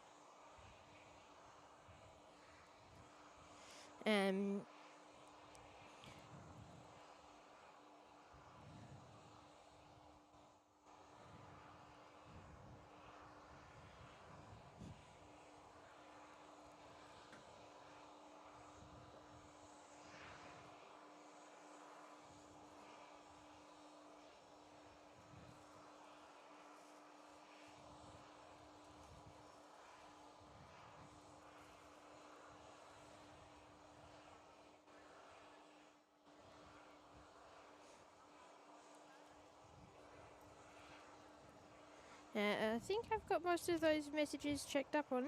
I think I've got most of those messages checked up on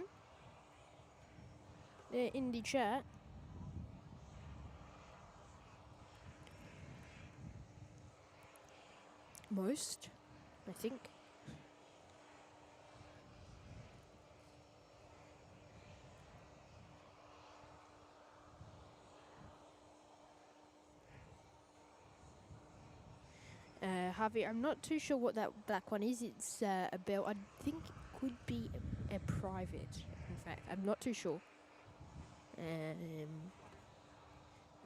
in the chat. Most, I think. Harvey, I'm not too sure what that black one is. It's a bell. I think it could be a private, in fact. I'm not too sure.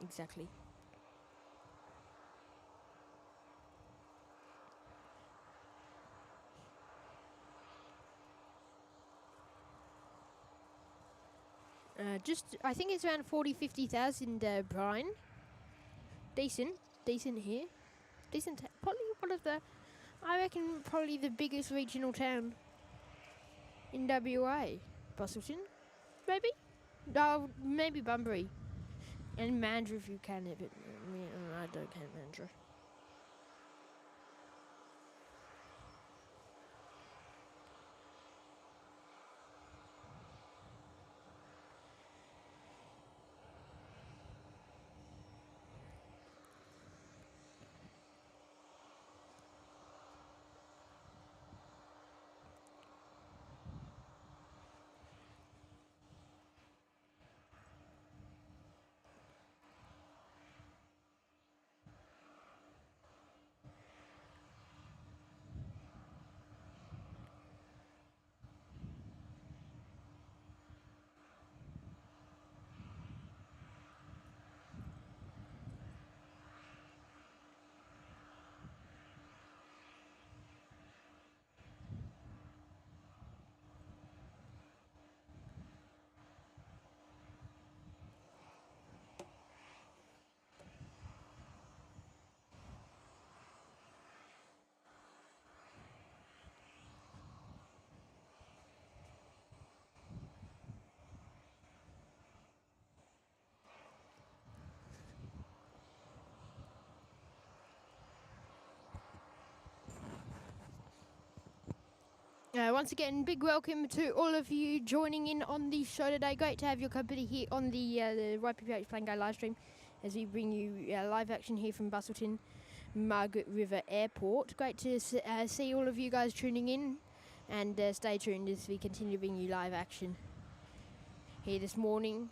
Exactly. I think it's around 50,000, Brian. Decent here. Probably one of the, I reckon, probably the biggest regional town in WA. Busselton, maybe? No, maybe Bunbury. And Mandurah if you can, but I don't count Mandurah. Once again, big welcome to all of you joining in on the show today. Great to have your company here on the YPPH Playing Go live stream as we bring you live action here from Busselton, Margaret River Airport. Great to see all of you guys tuning in, and stay tuned as we continue to bring you live action here this morning.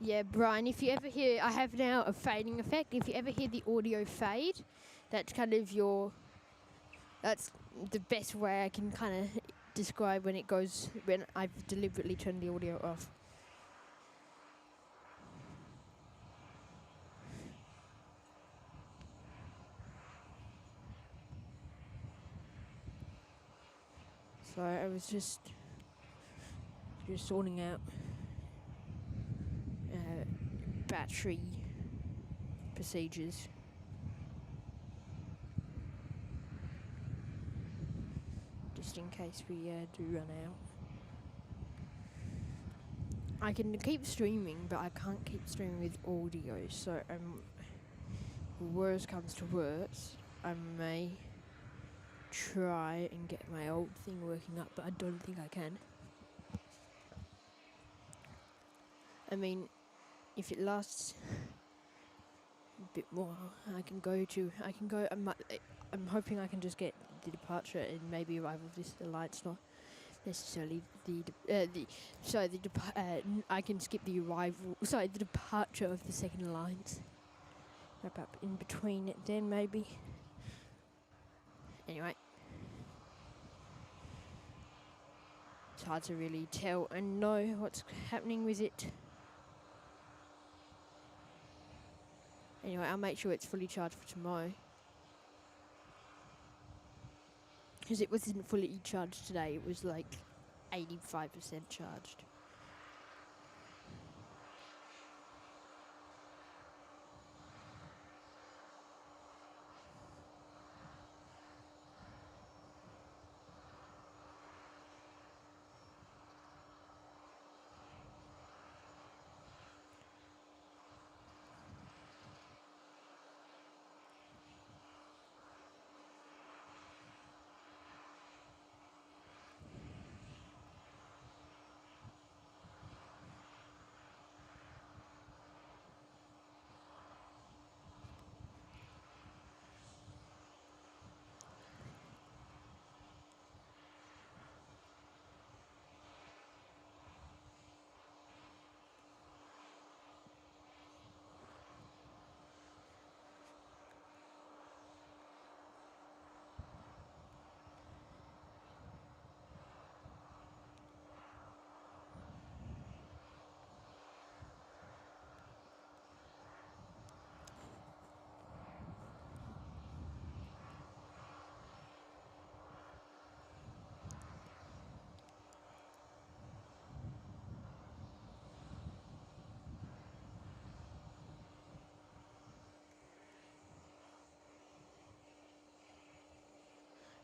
Yeah, Brian, if you ever hear, I have now a fading effect. If you ever hear the audio fade, that's kind of that's the best way I can kind of describe when it goes, when I've deliberately turned the audio off. So I was just sorting out battery procedures. Just in case we do run out. I can keep streaming, but I can't keep streaming with audio, so worst comes to worst, I may try and get my old thing working up, but I don't think I can. I mean, if it lasts a bit more, I'm hoping I can just get the departure and maybe arrival of this alliance, not necessarily I can skip the the departure of the second alliance. Wrap up in between it then maybe. Anyway. It's hard to really tell and know what's happening with it. Anyway, I'll make sure it's fully charged for tomorrow. Because it wasn't fully charged today, it was like 85% charged.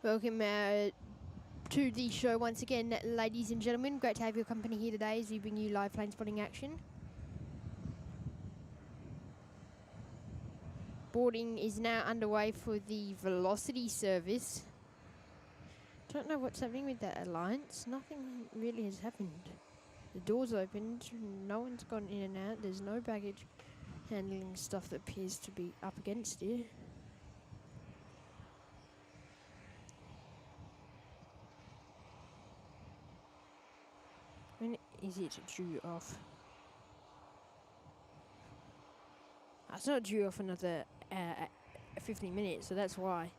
Welcome to the show once again, ladies and gentlemen. Great to have your company here today as we bring you live plane spotting action. Boarding is now underway for the Velocity service. Don't know what's happening with that alliance. Nothing really has happened. The door's opened, no one's gone in and out. There's no baggage handling stuff that appears to be up against it. When is it due off? It's not due off another 15 minutes, so that's why.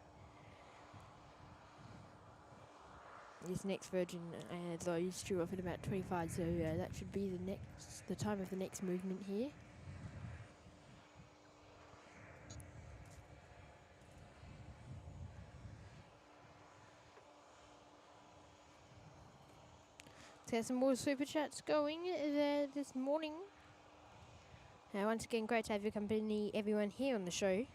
This next Virgin, though, is due off at about 25, so that should be the time of the next movement here. Let's get some more super chats going this morning. Once again, great to have your company, everyone here on the show.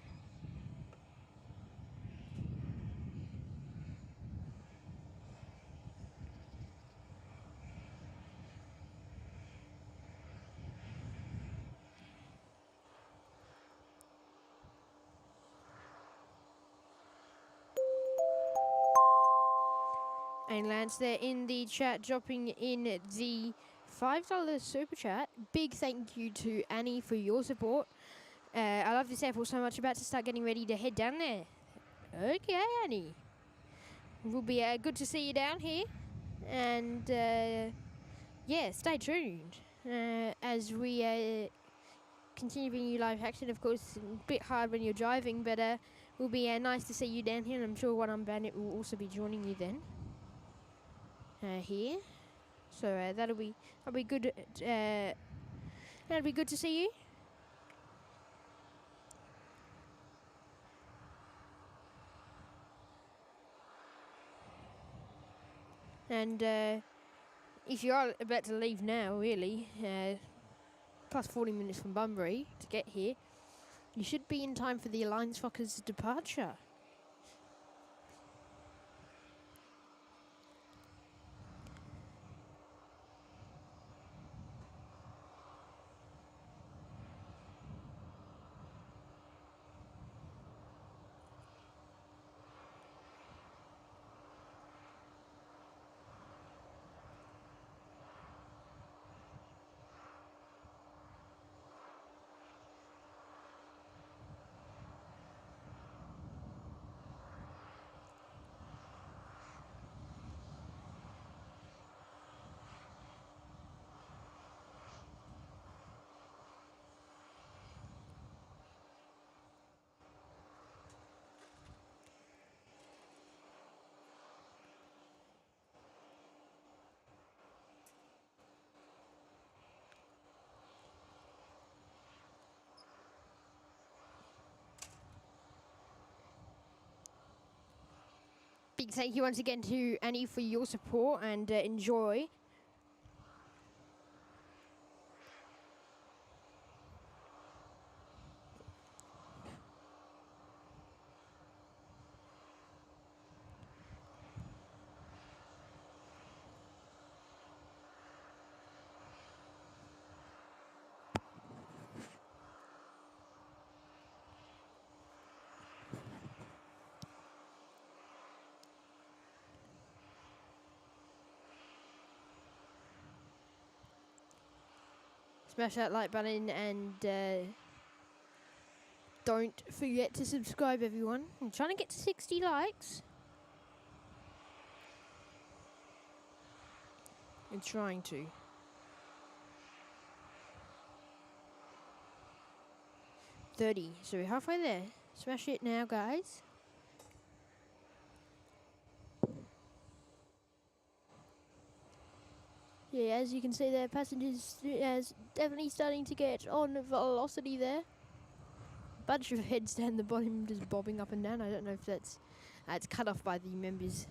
And Lance there in the chat, dropping in the $5 super chat. Big thank you to Annie for your support. I love this airport so much, about to start getting ready to head down there. Okay, Annie. Will be good to see you down here. And yeah, stay tuned as we continue bringing you live action. Of course, a bit hard when you're driving, but will be nice to see you down here. And I'm sure One Arm Bandit will also be joining you then. Here, so that'll be good. That'll be good to see you. And if you are about to leave now, really, plus 40 minutes from Bunbury to get here, you should be in time for the Alliance Fokkers' departure. big thank you once again to Annie for your support, and enjoy. Smash that like button, and don't forget to subscribe, everyone. I'm trying to get to 60 likes. I'm trying to. $30, so we're halfway there. Smash it now, guys. Yeah, as you can see there, passengers is definitely starting to get on velocity there. Bunch of heads down the bottom just bobbing up and down. I don't know if that's it's cut off by the members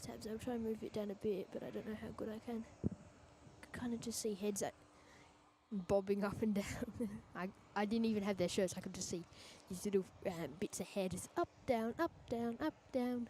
tabs. I'll try and move it down a bit, but I don't know how good I can. Kind of just see heads bobbing up and down. I didn't even have their shirts. I could just see these little bits of hair just up, down, up, down, up, down.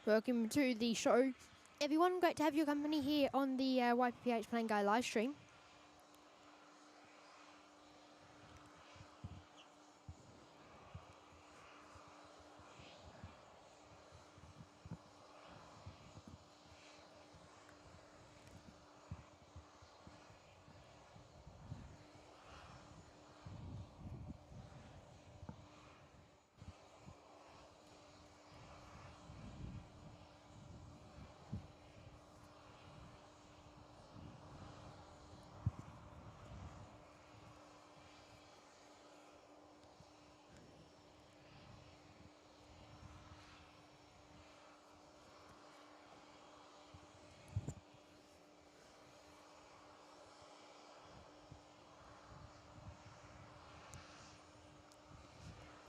Welcome to the show, everyone. Great to have your company here on the YPPH Plane Guy live stream.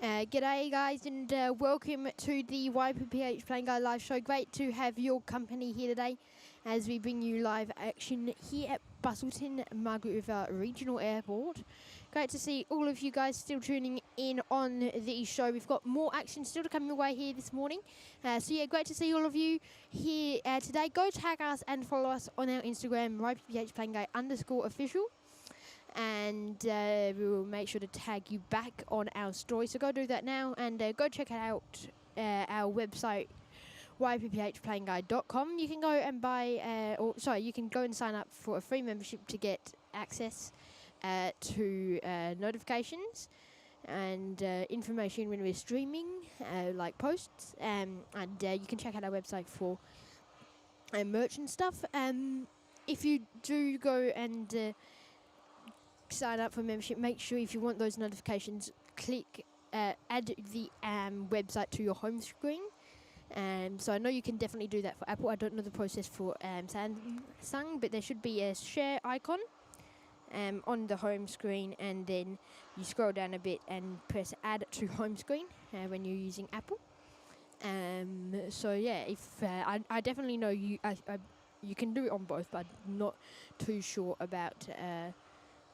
G'day guys, and welcome to the YPPH Plane Guy live show. Great to have your company here today as we bring you live action here at Busselton Margaret River Regional Airport. Great to see all of you guys still tuning in on the show. We've got more action still to come your way here this morning. So yeah, great to see all of you here today. Go tag us and follow us on our Instagram, YPPH Plane Guy _official. And we will make sure to tag you back on our story. So go do that now, and go check out our website, ypphplaneguide.com. You can go and you can go and sign up for a free membership to get access to notifications and information when we're streaming, like posts. And you can check out our website for merch and stuff. If you do go and sign up for membership, make sure if you want those notifications, click add the website to your home screen. So I know you can definitely do that for Apple. I don't know the process for Samsung, but there should be a share icon on the home screen, and then you scroll down a bit and press add to home screen when you're using Apple. So yeah, if I definitely know you can do it on both, but I'm not too sure about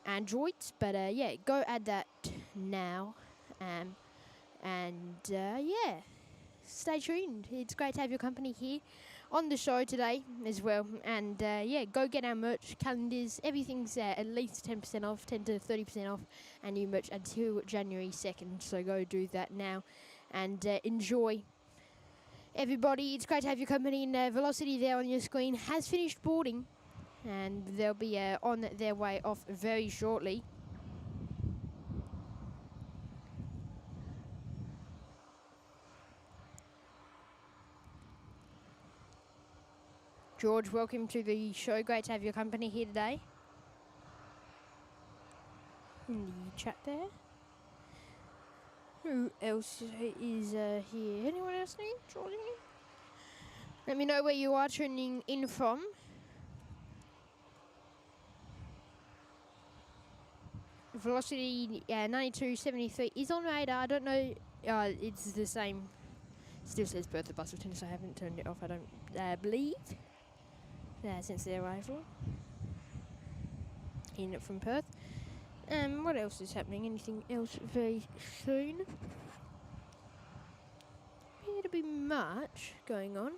Androids, but yeah, go add that now, yeah, stay tuned. It's great to have your company here on the show today as well, and yeah, go get our merch calendars. Everything's at least 10% off, 10 to 30% off, and new merch until January 2nd, so go do that now and enjoy. Everybody, it's great to have your company, and Velocity there on your screen has finished boarding, and they'll be on their way off very shortly. George, welcome to the show. Great to have your company here today. In the chat there. Who else is here? Anyone else new joining in? Let me know where you are tuning in from. Velocity 92.73 is on radar. I don't know. It's the same. Still says Perth to Busselton, so I haven't turned it off. I don't believe. Since their arrival in from Perth. What else is happening? Anything else very soon? Appear to be much going on.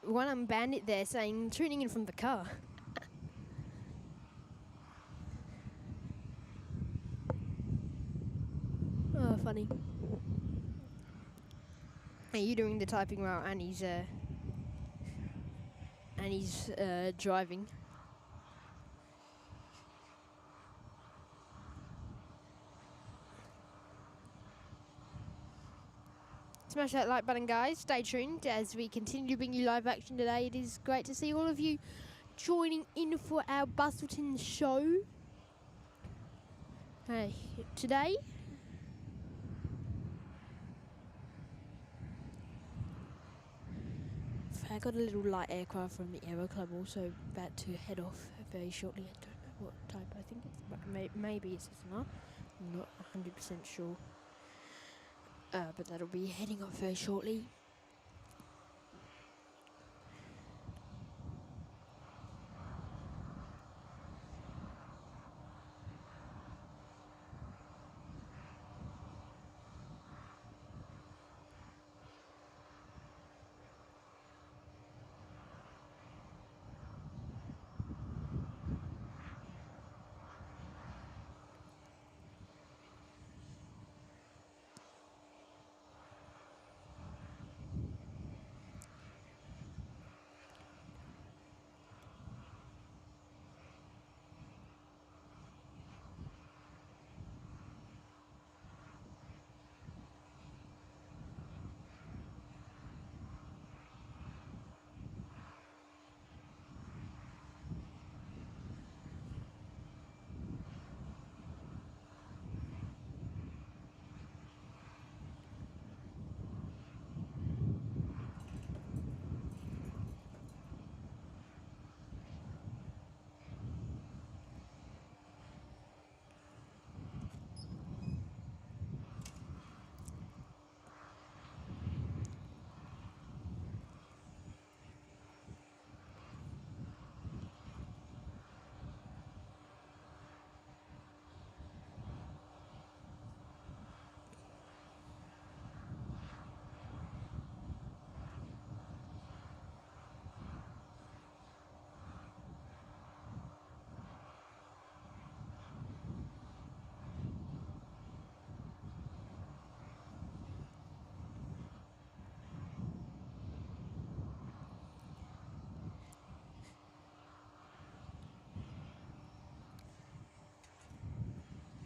One bandit there saying tuning in from the car. Oh, funny. Are you doing the typing while Annie's driving? Smash that like button, guys. Stay tuned as we continue to bring you live action today. It is great to see all of you joining in for our Busselton show. Today, I got a little light aircraft from the Aero Club, also about to head off very shortly. I don't know what type. I think it's maybe it's SNR. I'm not 100% sure. But that'll be heading off very shortly.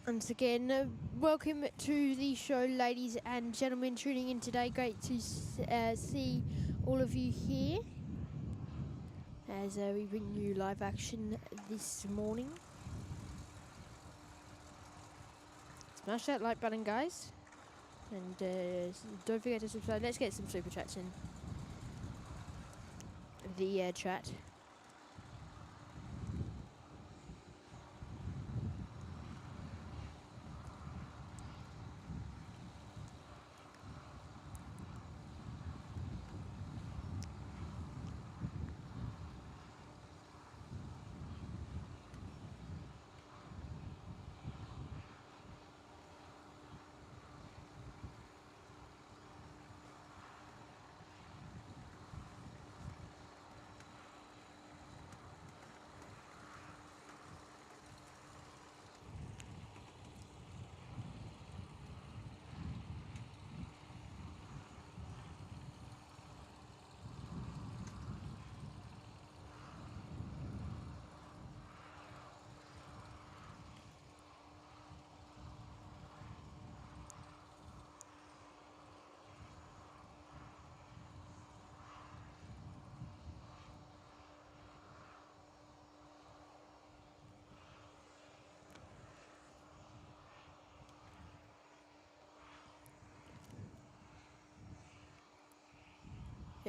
Once again, welcome to the show, ladies and gentlemen, tuning in today. Great to see all of you here as we bring you live action this morning. Smash that like button, guys, and don't forget to subscribe. Let's get some super chats in the chat.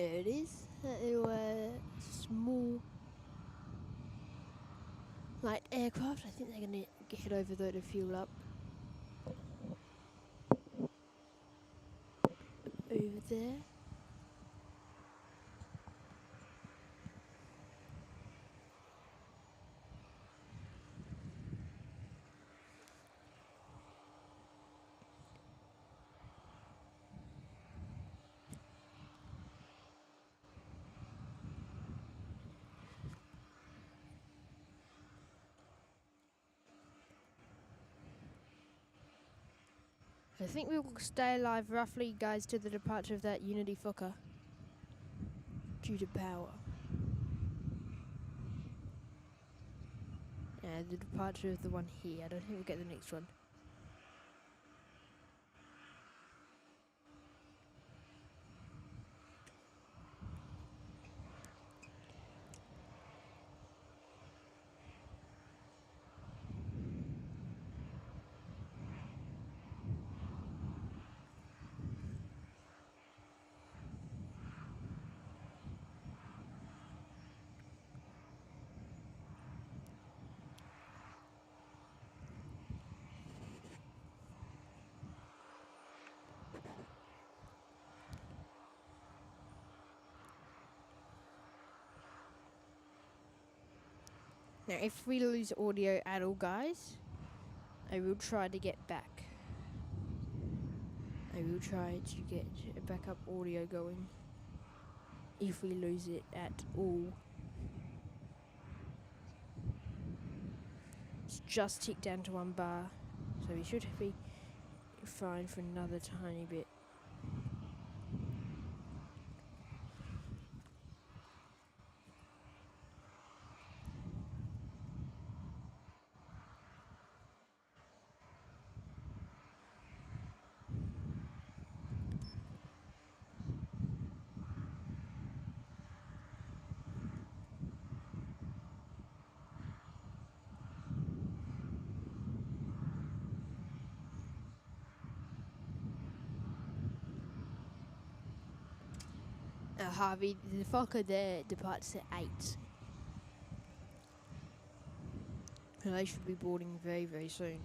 Here it is. That little small light aircraft. I think they're going to head over there to fuel up. Over there. I think we will stay alive roughly, guys, to the departure of that Unity Fokker. Due to power. And the departure of the one here. I don't think we'll get the next one. Now, if we lose audio at all, guys, I will try to get back. I will try to get a backup audio going. If we lose it at all. It's just ticked down to 1 bar, so we should be fine for another tiny bit. Harvey, the Fokker there departs at 8. And they should be boarding very, very soon.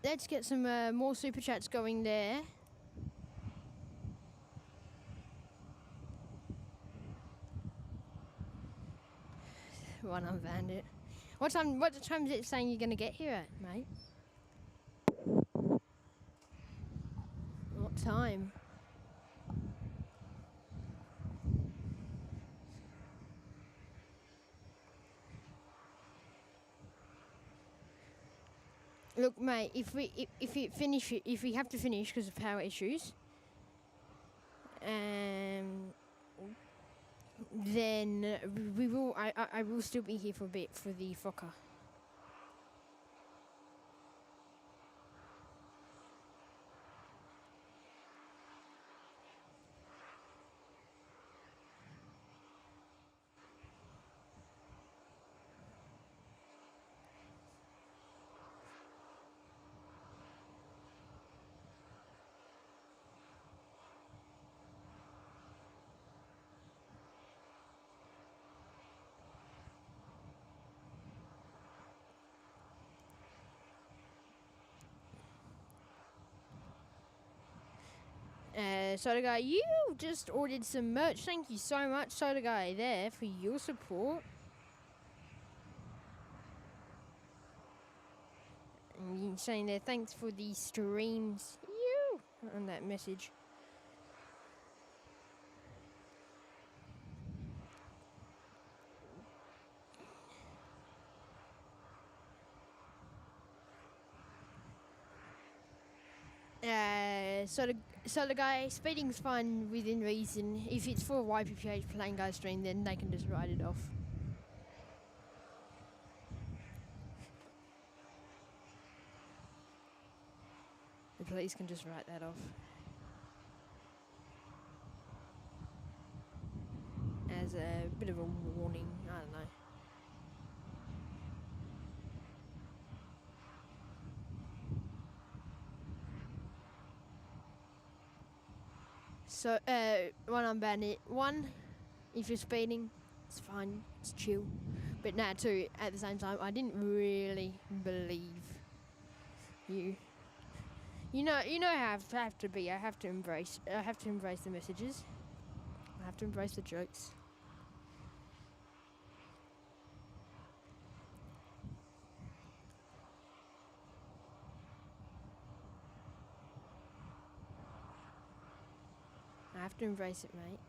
Let's get some more super chats going there. One unbanned it. What time is it saying you're going to get here at, mate? What time? Look, mate, if we have to finish because of power issues, then we will. I will still be here for a bit for the Fokker. Soda Guy, you just ordered some merch. Thank you so much, Soda Guy, there for your support. And you saying there, thanks for the streams. You on that message. Soda Guy, speeding's fine within reason. If it's for a YPPH playing guy stream, then they can just write it off. The police can just write that off. As a bit of a warning, I don't know. So, one on bandit. One, if you're speeding, it's fine, it's chill. But now, two, at the same time, I didn't really believe you. You know how I have to be. I have to embrace the messages. I have to embrace the jokes. I have to embrace it, mate.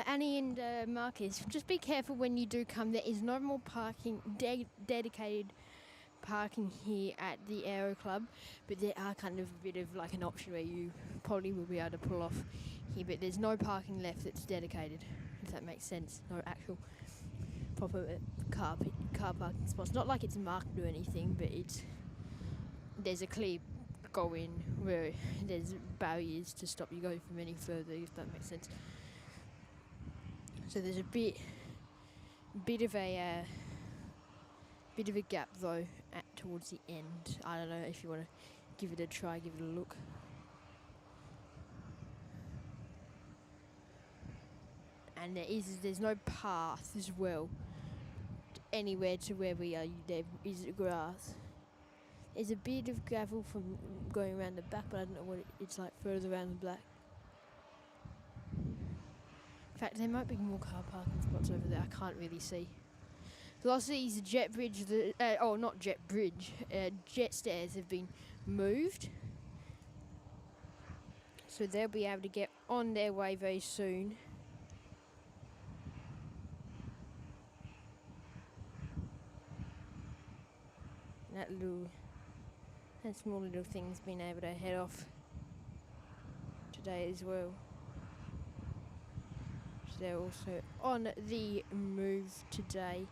Annie and Marcus, just be careful when you do come. There is no more parking, dedicated parking here at the Aero Club, but there are kind of a bit of like an option where you probably will be able to pull off here, but there's no parking left that's dedicated, if that makes sense. No actual proper car parking spots. Not like it's marked or anything, but there's a clear go in where there's barriers to stop you going from any further, if that makes sense. So there's a bit of a gap though towards the end. I don't know if you want to give it a try, give it a look. And there's no path as well anywhere to where we are. There is grass. There's a bit of gravel from going around the back, but I don't know what it's like further around the back. In fact, there might be more car parking spots over there. I can't really see. Velocity's jet bridge, jet stairs have been moved. So they'll be able to get on their way very soon. That small little thing's been able to head off today as well. they're also on the move today.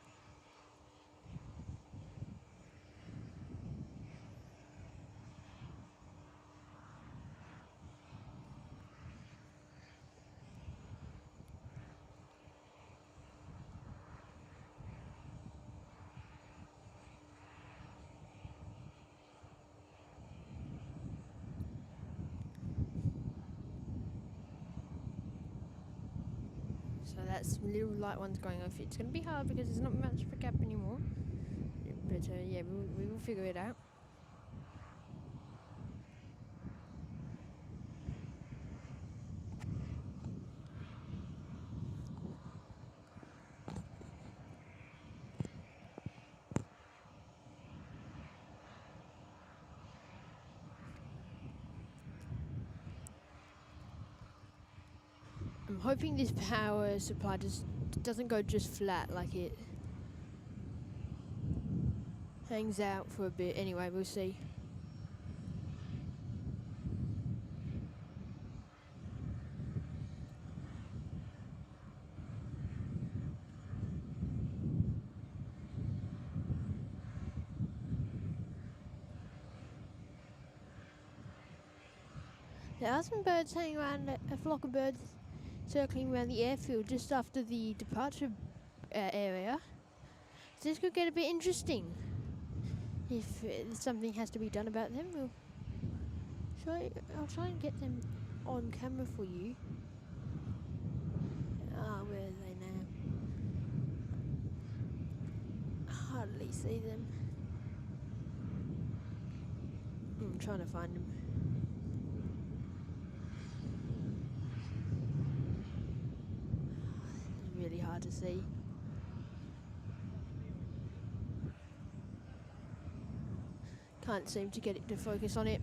So that's little light ones going off. It's going to be hard because there's not much of a gap anymore. But yeah, we will figure it out. I'm hoping this power supply doesn't go just flat, like it hangs out for a bit. Anyway, we'll see. There are some birds hanging around, a flock of birds circling around the airfield just after the departure area. So this could get a bit interesting. If something has to be done about them, I'll try and get them on camera for you. Where are they now? Hardly see them. I'm trying to find them. It's really hard to see. Can't seem to get it to focus on it.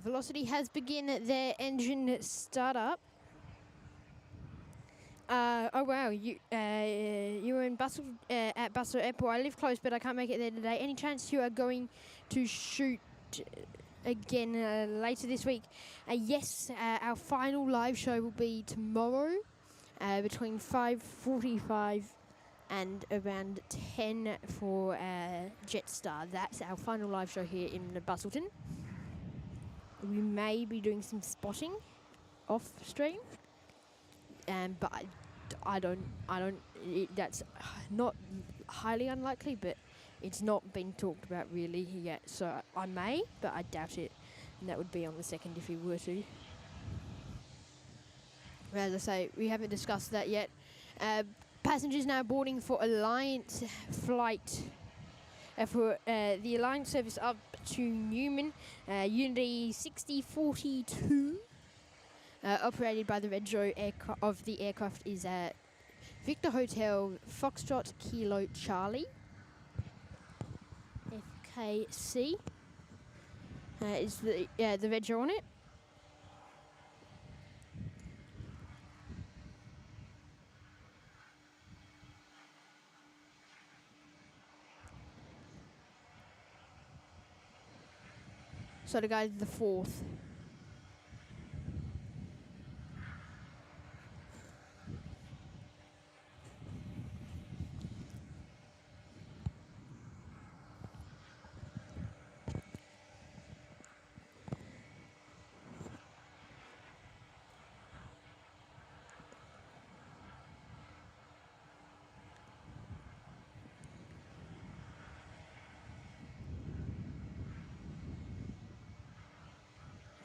Velocity has begun their engine startup. Oh wow, you were in at Busselton Airport. I live close, but I can't make it there today. Any chance you are going to shoot again later this week? Yes, our final live show will be tomorrow between 5:45 and around 10 for Jetstar. That's our final live show here in Busselton. We may be doing some spotting off stream, but I don't. That's not highly unlikely, but it's not been talked about really yet. So I may, but I doubt it. And that would be on the 2nd if we were to. As I say, we haven't discussed that yet. Passengers now boarding for Alliance flight. For the Alliance service up to Newman, Unity 6042, operated by the Retro of the aircraft is Victor Hotel Foxtrot Kilo Charlie, FKC, is the Retro on it. So to go to the 4th.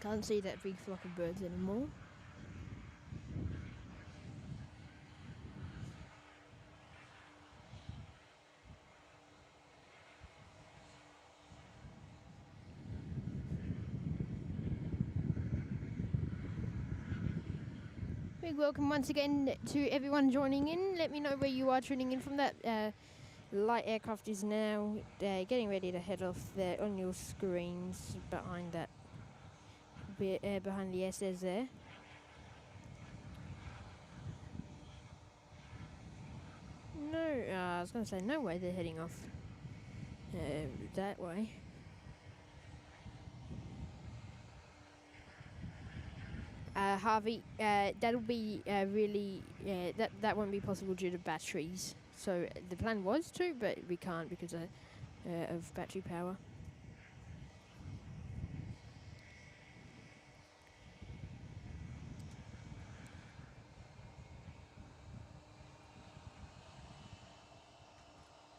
Can't see that big flock of birds anymore. Big welcome once again to everyone joining in. Let me know where you are tuning in from. That light aircraft is now getting ready to head off there on your screens behind that behind the SS there. No, I was going to say no way they're heading off that way. Harvey, that'll be really that won't be possible due to batteries. So the plan was to, but we can't because of battery power.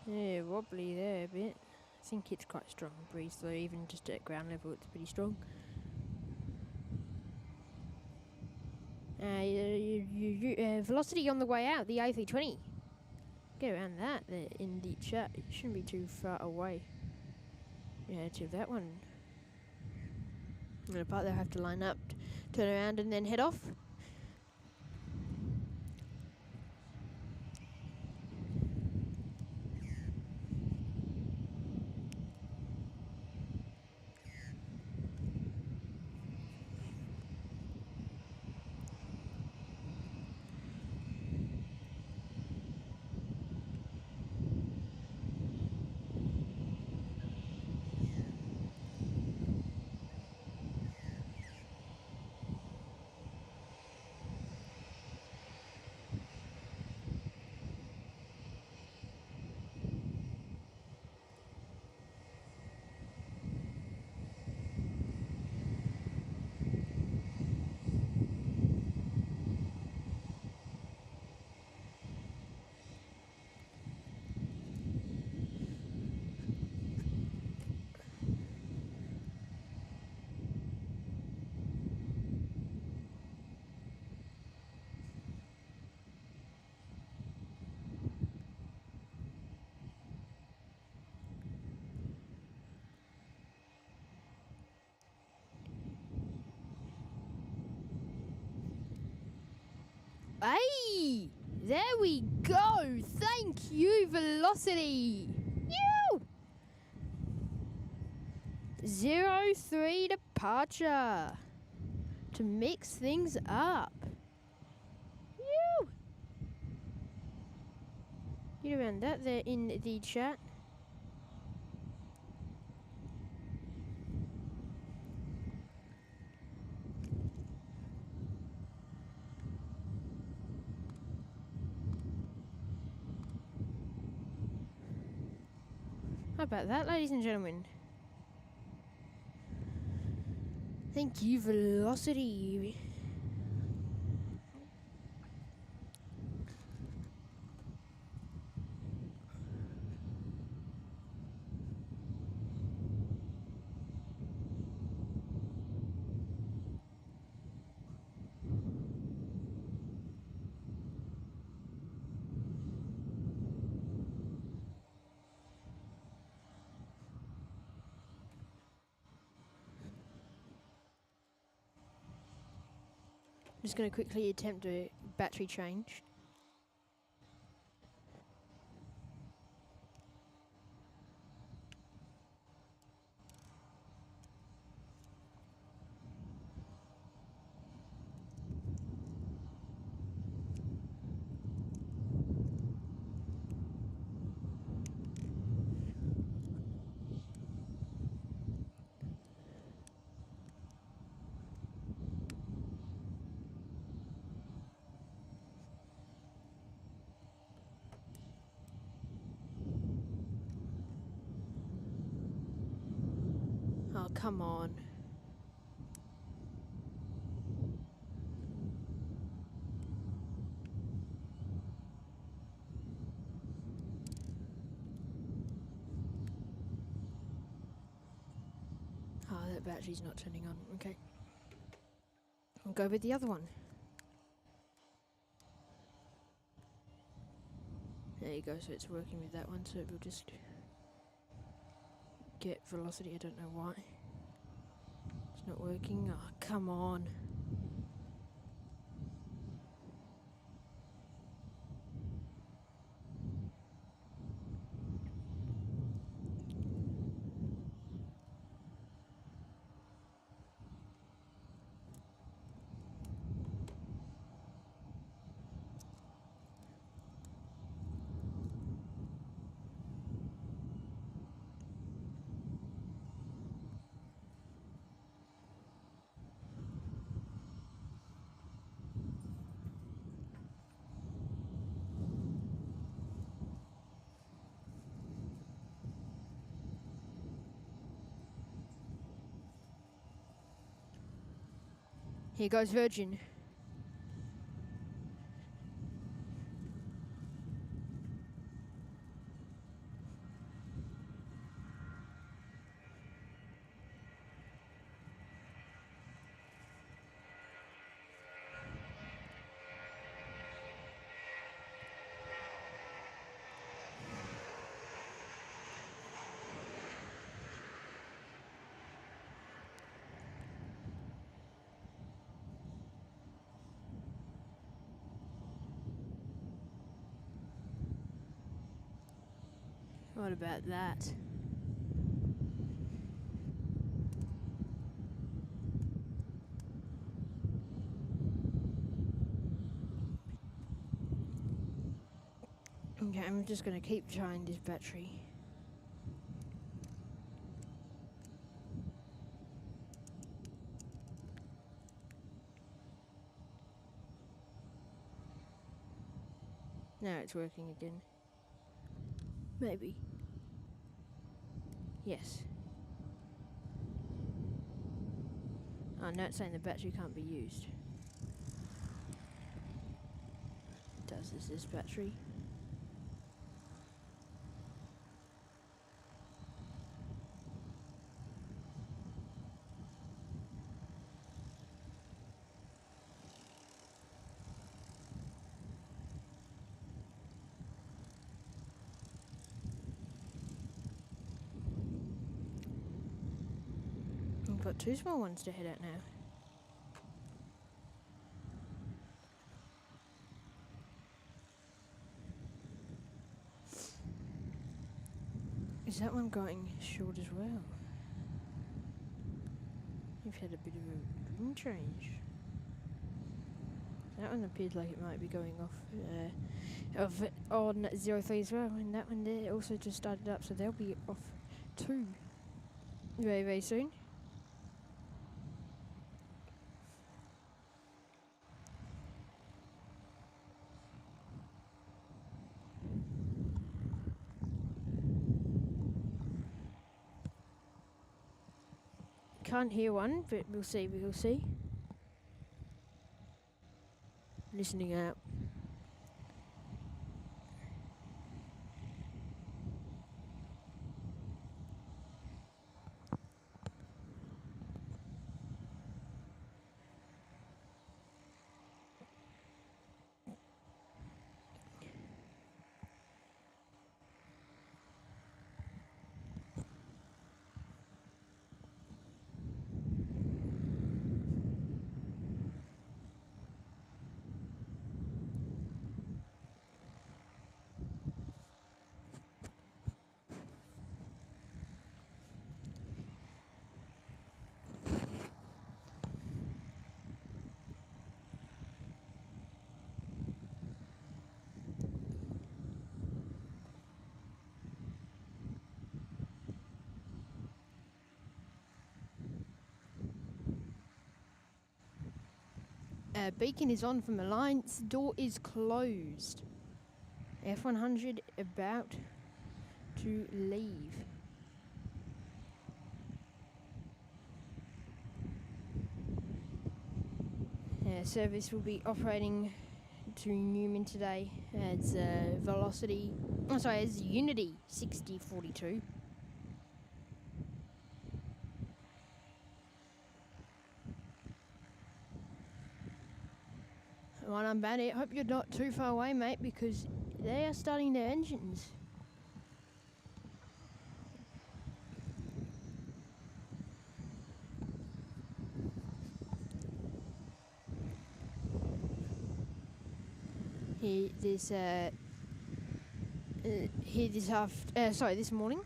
Yeah, wobbly there a bit. I think it's quite strong breeze though, even just at ground level it's pretty strong. Velocity on the way out, the A320. Get around that in the chat. It shouldn't be too far away. Yeah, to that one. I'm gonna part they'll have to line up, turn around and then head off. Hey! There we go! Thank you, Velocity! You! 03 departure. To mix things up. You! Get around that there in the chat. How about that, ladies and gentlemen? Thank you, Velocity. I'm just going to quickly attempt a battery change. Oh, come on. Oh, that battery's not turning on. Okay. I'll go with the other one. There you go, so it's working with that one, so we'll just get velocity. I don't know why. It's not working. Oh, come on. Here goes Virgin. What about that? Okay, I'm just going to keep trying this battery. Now it's working again. Maybe. Yes. Oh, now it's saying the battery can't be used. Does this battery? We've got two small ones to head out now. Is that one going short as well? You've had a bit of a wind change. That one appeared like it might be going off on 03 as well, and that one there also just started up, so they'll be off too very, very soon. Can't hear one, but we'll see, we'll see. Listening out. Beacon is on from Alliance. Door is closed. F100 about to leave. Service will be operating to Newman today as Velocity. Oh, sorry, as Unity 6042. One on Bandit. Hope you're not too far away, mate, because they are starting their engines. This morning.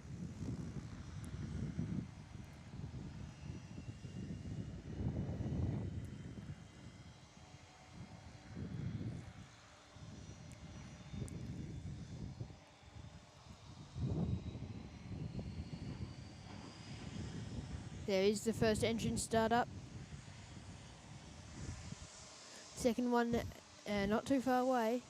There is the first engine start up. Second one, not too far away.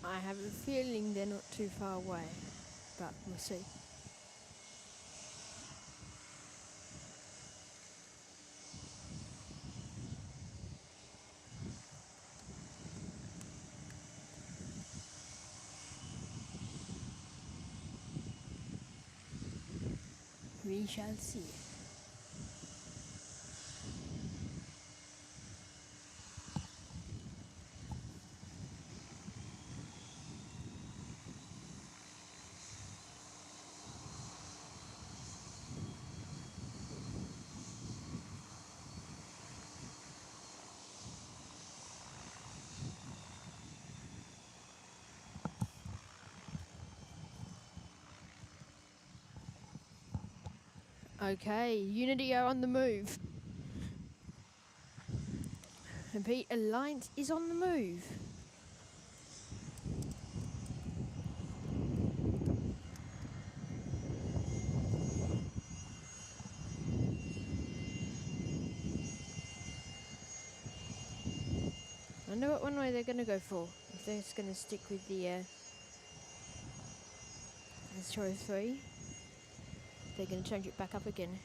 I have a feeling they're not too far away, but we'll see. We shall see. Okay, Unity are on the move. And Pete Alliance is on the move. I know what one way they're going to go for. If they're just going to stick with the Astro 3, they're going to change it back up again.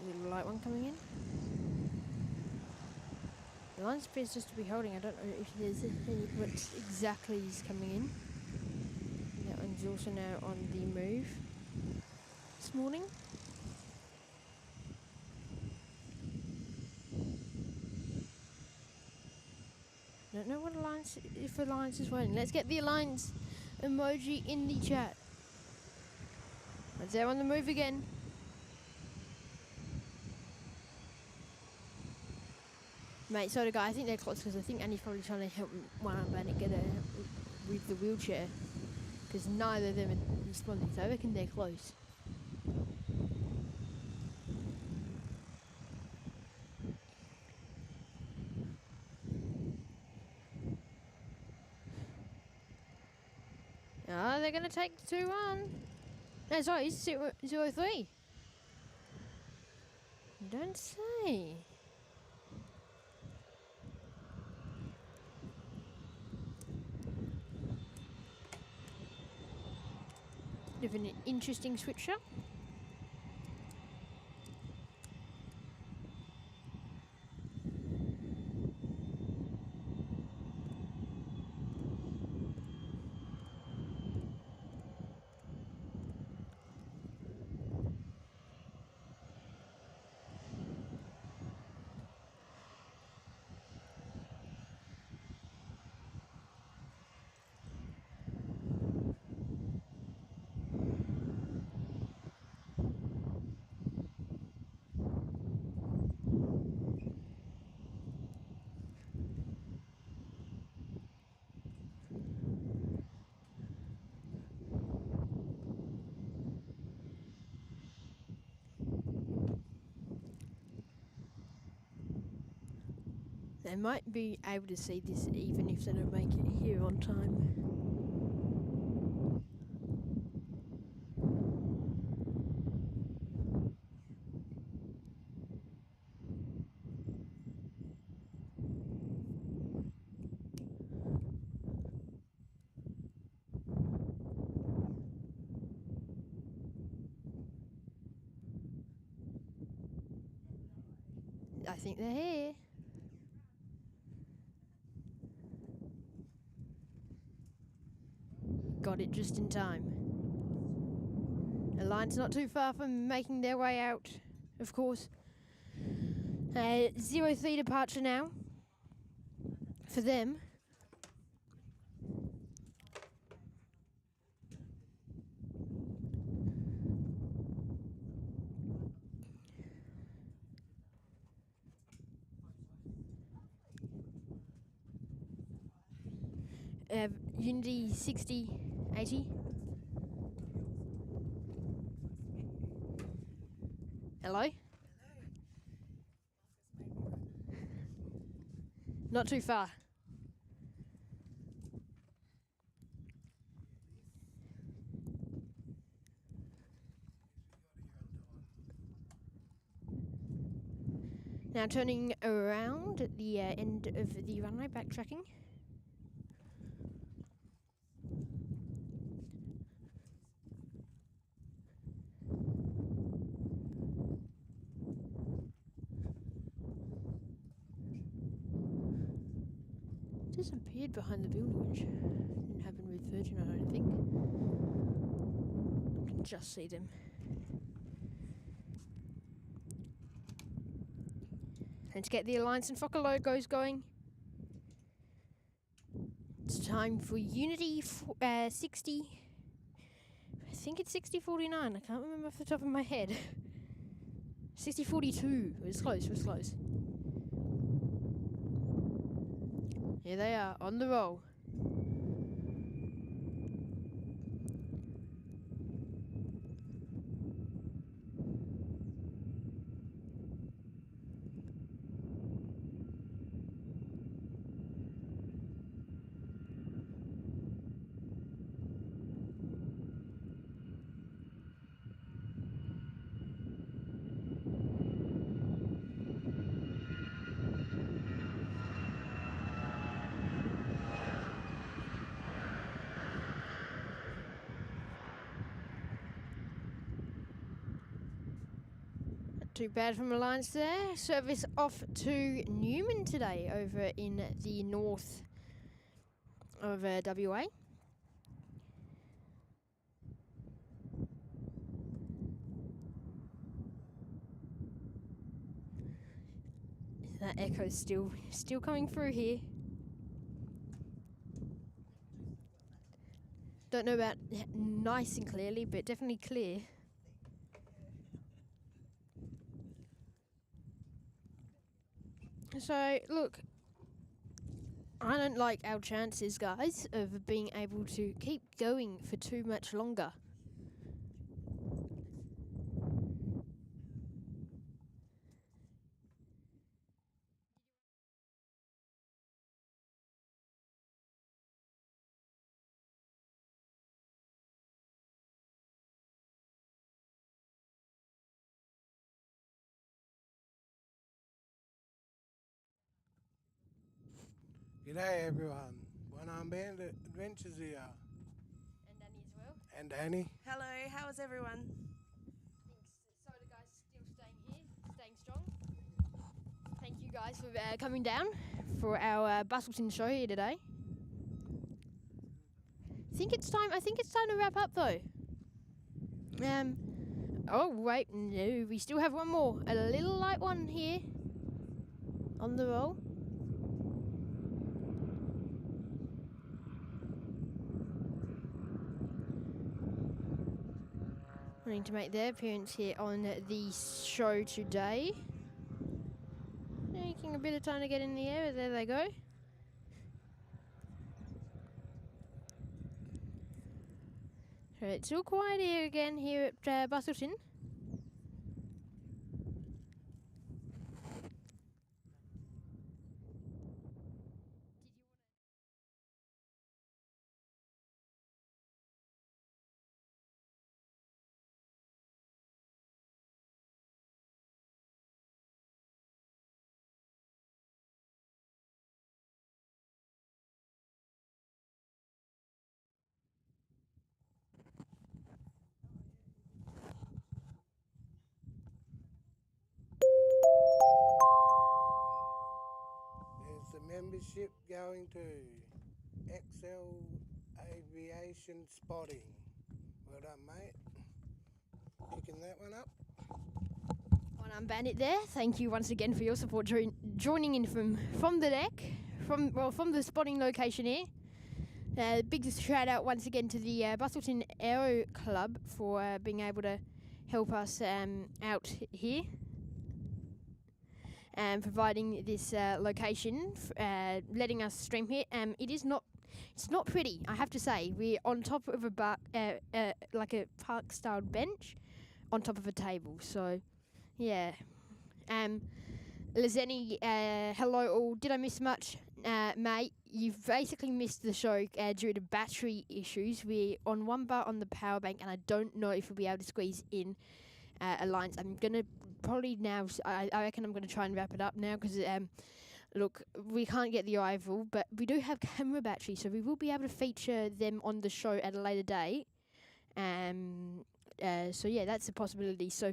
There's a light one coming in. The line appears just to be holding. I don't know if there's what exactly is coming in. That one's also now on the move this morning. I don't know what Alliance, if Alliance is waiting. Let's get the Alliance emoji in the chat. They're on the move again. Mate, so the guy, I think they're close because I think Annie's probably trying to help one of Bandit get with the wheelchair because neither of them are responding, so I reckon they're close. Oh, they're going to take 2-1. No, sorry, it's 0-3. You don't say. Bit of an interesting switch up. They might be able to see this even if they don't make it here on time. I think they're here. Got it just in time. The line's not too far from making their way out, of course. 0-3 departure now for them. Unity 60-80. Hello? Not too far. Now turning around at the end of the runway, backtracking. Disappeared behind the building, which didn't happen with Virgin, I don't think. I can just see them. Let's get the Alliance and Fokker logos going. It's time for Unity 60. I think it's 60-49. I can't remember off the top of my head. 60-42. It was close, it was close. Here they are, on the roll. Too bad from Alliance there. Service off to Newman today over in the north of WA. That echo's still coming through here. Don't know about nice and clearly, but definitely clear. So, look, I don't like our chances, guys, of being able to keep going for too much longer. G'day everyone, One Arm Band Adventures here. And Danny as well. And Danny. Hello, how is everyone? So the guys still staying here, staying strong. Thank you guys for coming down for our Busselton show here today. I think it's time to wrap up though. Oh wait, no, we still have one more. A little light one here on the roll. Wanting to make their appearance here on the show today. Taking a bit of time to get in the air, but there they go. So it's all quiet here again here at Busselton. ship going to XL Aviation Spotting. Well done, mate. Picking that one up. Well done, Bandit there. Thank you once again for your support joining in from the deck, from the spotting location here. Big shout out once again to the Busselton Aero Club for being able to help us out here and providing this location, letting us stream here. It's not pretty, I have to say. We're on top of like a park-style bench, on top of a table. So, yeah. Lizeni, hello all. Did I miss much? Mate, you've basically missed the show due to battery issues. We're on one bar on the power bank, and I don't know if we'll be able to squeeze in a line. I'm going to probably now, I reckon I'm going to try and wrap it up now because, look, we can't get the rival, but we do have camera batteries, so we will be able to feature them on the show at a later date. So yeah, that's a possibility. So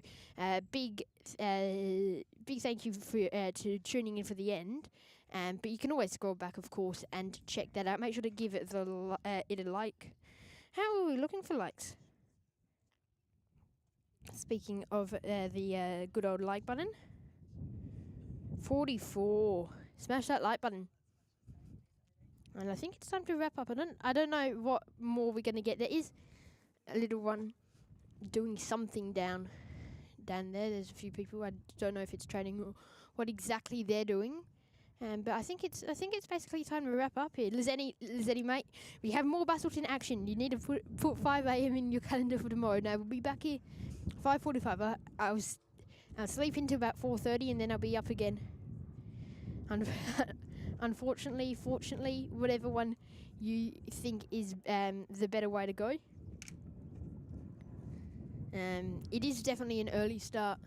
big thank you for to tuning in for the end. But you can always scroll back, of course, and check that out. Make sure to give it it a like. How are we looking for likes? Speaking of the good old like button, 44. Smash that like button. And I think it's time to wrap up. I don't know what more we're gonna get. There is a little one doing something down there. There's a few people. I don't know if it's training or what exactly they're doing. But I think it's basically time to wrap up here. Lizeni, mate, we have more Busselton action. You need to put 5 a.m. in your calendar for tomorrow. Now we'll be back here 5:45. I'll sleep until about 4:30 and then I'll be up again. Unfortunately, fortunately, whatever one you think is the better way to go. It is definitely an early start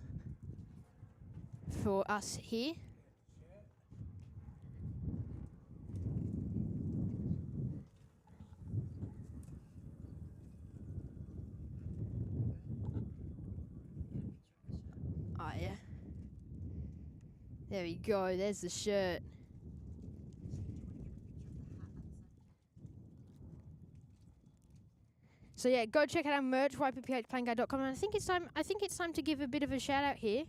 for us here. Oh yeah. There we go, there's the shirt. So yeah, go check out our merch, ypphplayingguide.com, and I think it's time to give a bit of a shout out here.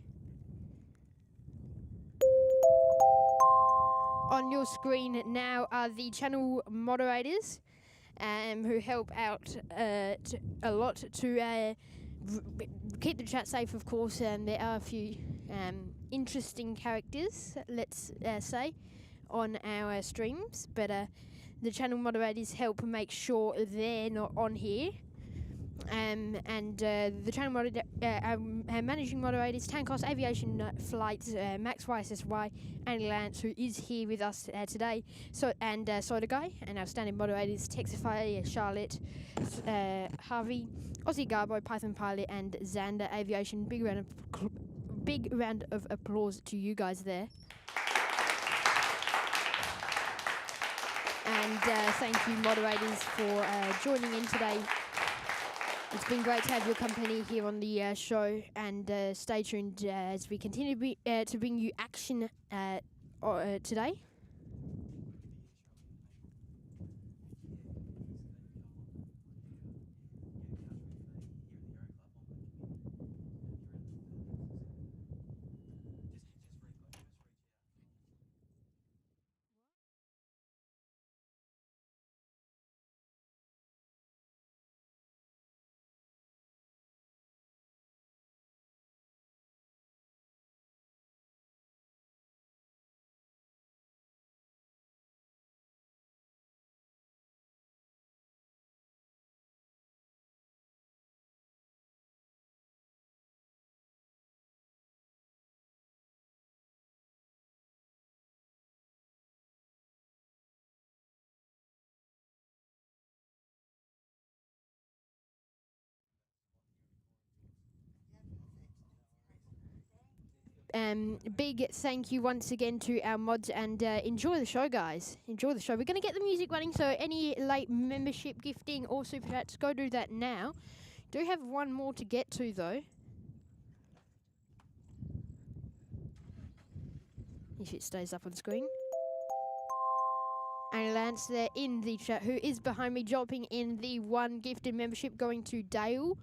On your screen now are the channel moderators, who help out a lot to keep the chat safe, of course. There are a few interesting characters, let's say, on our streams, but the channel moderators help make sure they're not on here. And the channel managing moderators, Tankos, Aviation Flights, Max YSSY, Annie Lance, who is here with us today, Soda Guy, and our standing moderators, Texify, Charlotte, Harvey, Aussie Garbo, Python Pilot, and Xander Aviation. Big round of applause to you guys there. And thank you, moderators, for joining in today. It's been great to have your company here on the show, and stay tuned as we continue to bring you action today. Big thank you once again to our mods, and enjoy the show, guys. Enjoy the show. We're going to get the music running, so any late membership gifting or super chats, go do that now. Do have one more to get to, though. If it stays up on screen. and Lance there in the chat, who is behind me, dropping in the 1 gifted membership going to Dale.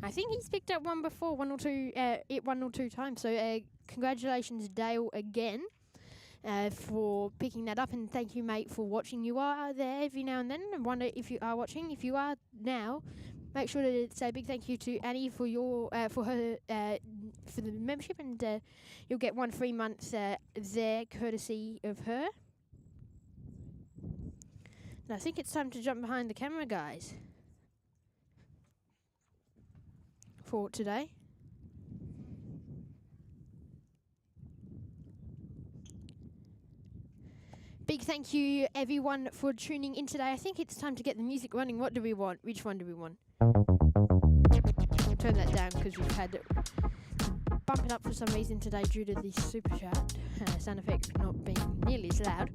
I think he's picked up one before, one or two times. So congratulations, Dale, again. For picking that up, and thank you, mate, for watching. You are there every now and then. I wonder if you are watching. If you are now, make sure to say a big thank you to Annie for your for the membership, and you'll get 1 free month there, courtesy of her. And I think it's time to jump behind the camera, guys, for today. Big thank you, everyone, for tuning in today. I think it's time to get the music running. What do we want? Which one do we want? Turn that down because we've had to bump it up for some reason today due to the super chat sound effect not being nearly as loud.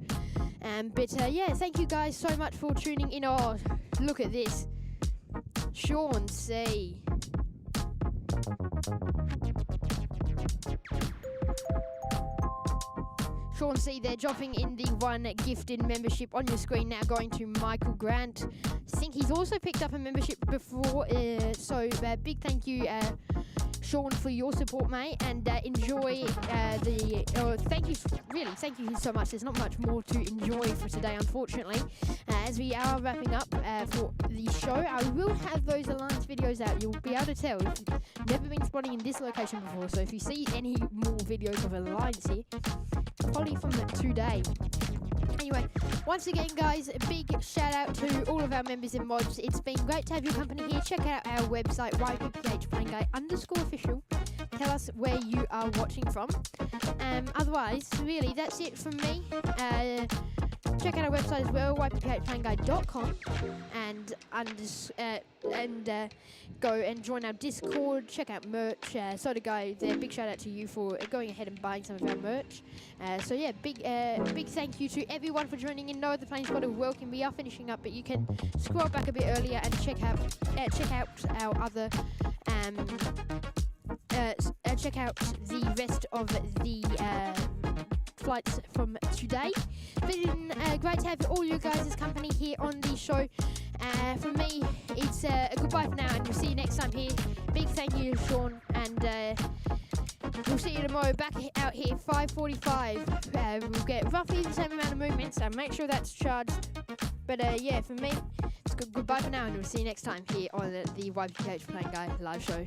But yeah, thank you guys so much for tuning in. Oh, look at this. Sean C. Sean C there, dropping in the 1 gifted membership on your screen now, going to Michael Grant. I think he's also picked up a membership before, so big thank you, Sean, for your support, mate, and enjoy thank you so much. There's not much more to enjoy for today, unfortunately. As we are wrapping up for the show, I will have those Alliance videos out. You'll be able to tell if you've never been spotting in this location before, so if you see any more videos of Alliance here, probably from today. Anyway, once again, guys, a big shout out to all of our members and mods. It's been great to have your company here. Check out our website, ypph_playingguy_official. Tell us where you are watching from. Otherwise, really, that's it from me. Check out our website as well, ypph_playingguy.com, and go and join our Discord. Check out merch. Soda Guy there, big shout out to you for going ahead and buying some of our merch. So yeah, big thank you to everyone for joining in. No, the Plain Spotter welcome. We are finishing up, but you can scroll back a bit earlier and check out our other check out the rest of the flights from today. Been great to have all you guys' company here on the show. From me, it's a goodbye for now, and we'll see you next time here. Big thank you, Sean, and we'll see you tomorrow back out here 5:45. We'll get roughly the same amount of movement, so make sure that's charged. But yeah, for me, it's goodbye for now, and we'll see you next time here on the YPH Playing Guy live show.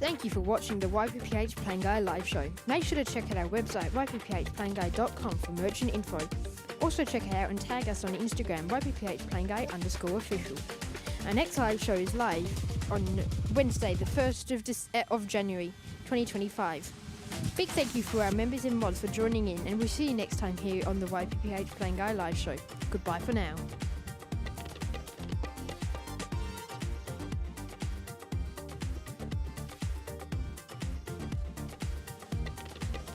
Thank you for watching the YPPH Plain Guy live show. Make sure to check out our website, ypphplainguy.com, for merch and info. Also check out and tag us on Instagram, ypphplainguy_official. Our next live show is live on Wednesday, the 1st of January 2025. Big thank you for our members and mods for joining in, and we'll see you next time here on the YPPH Plain Guy live show. Goodbye for now.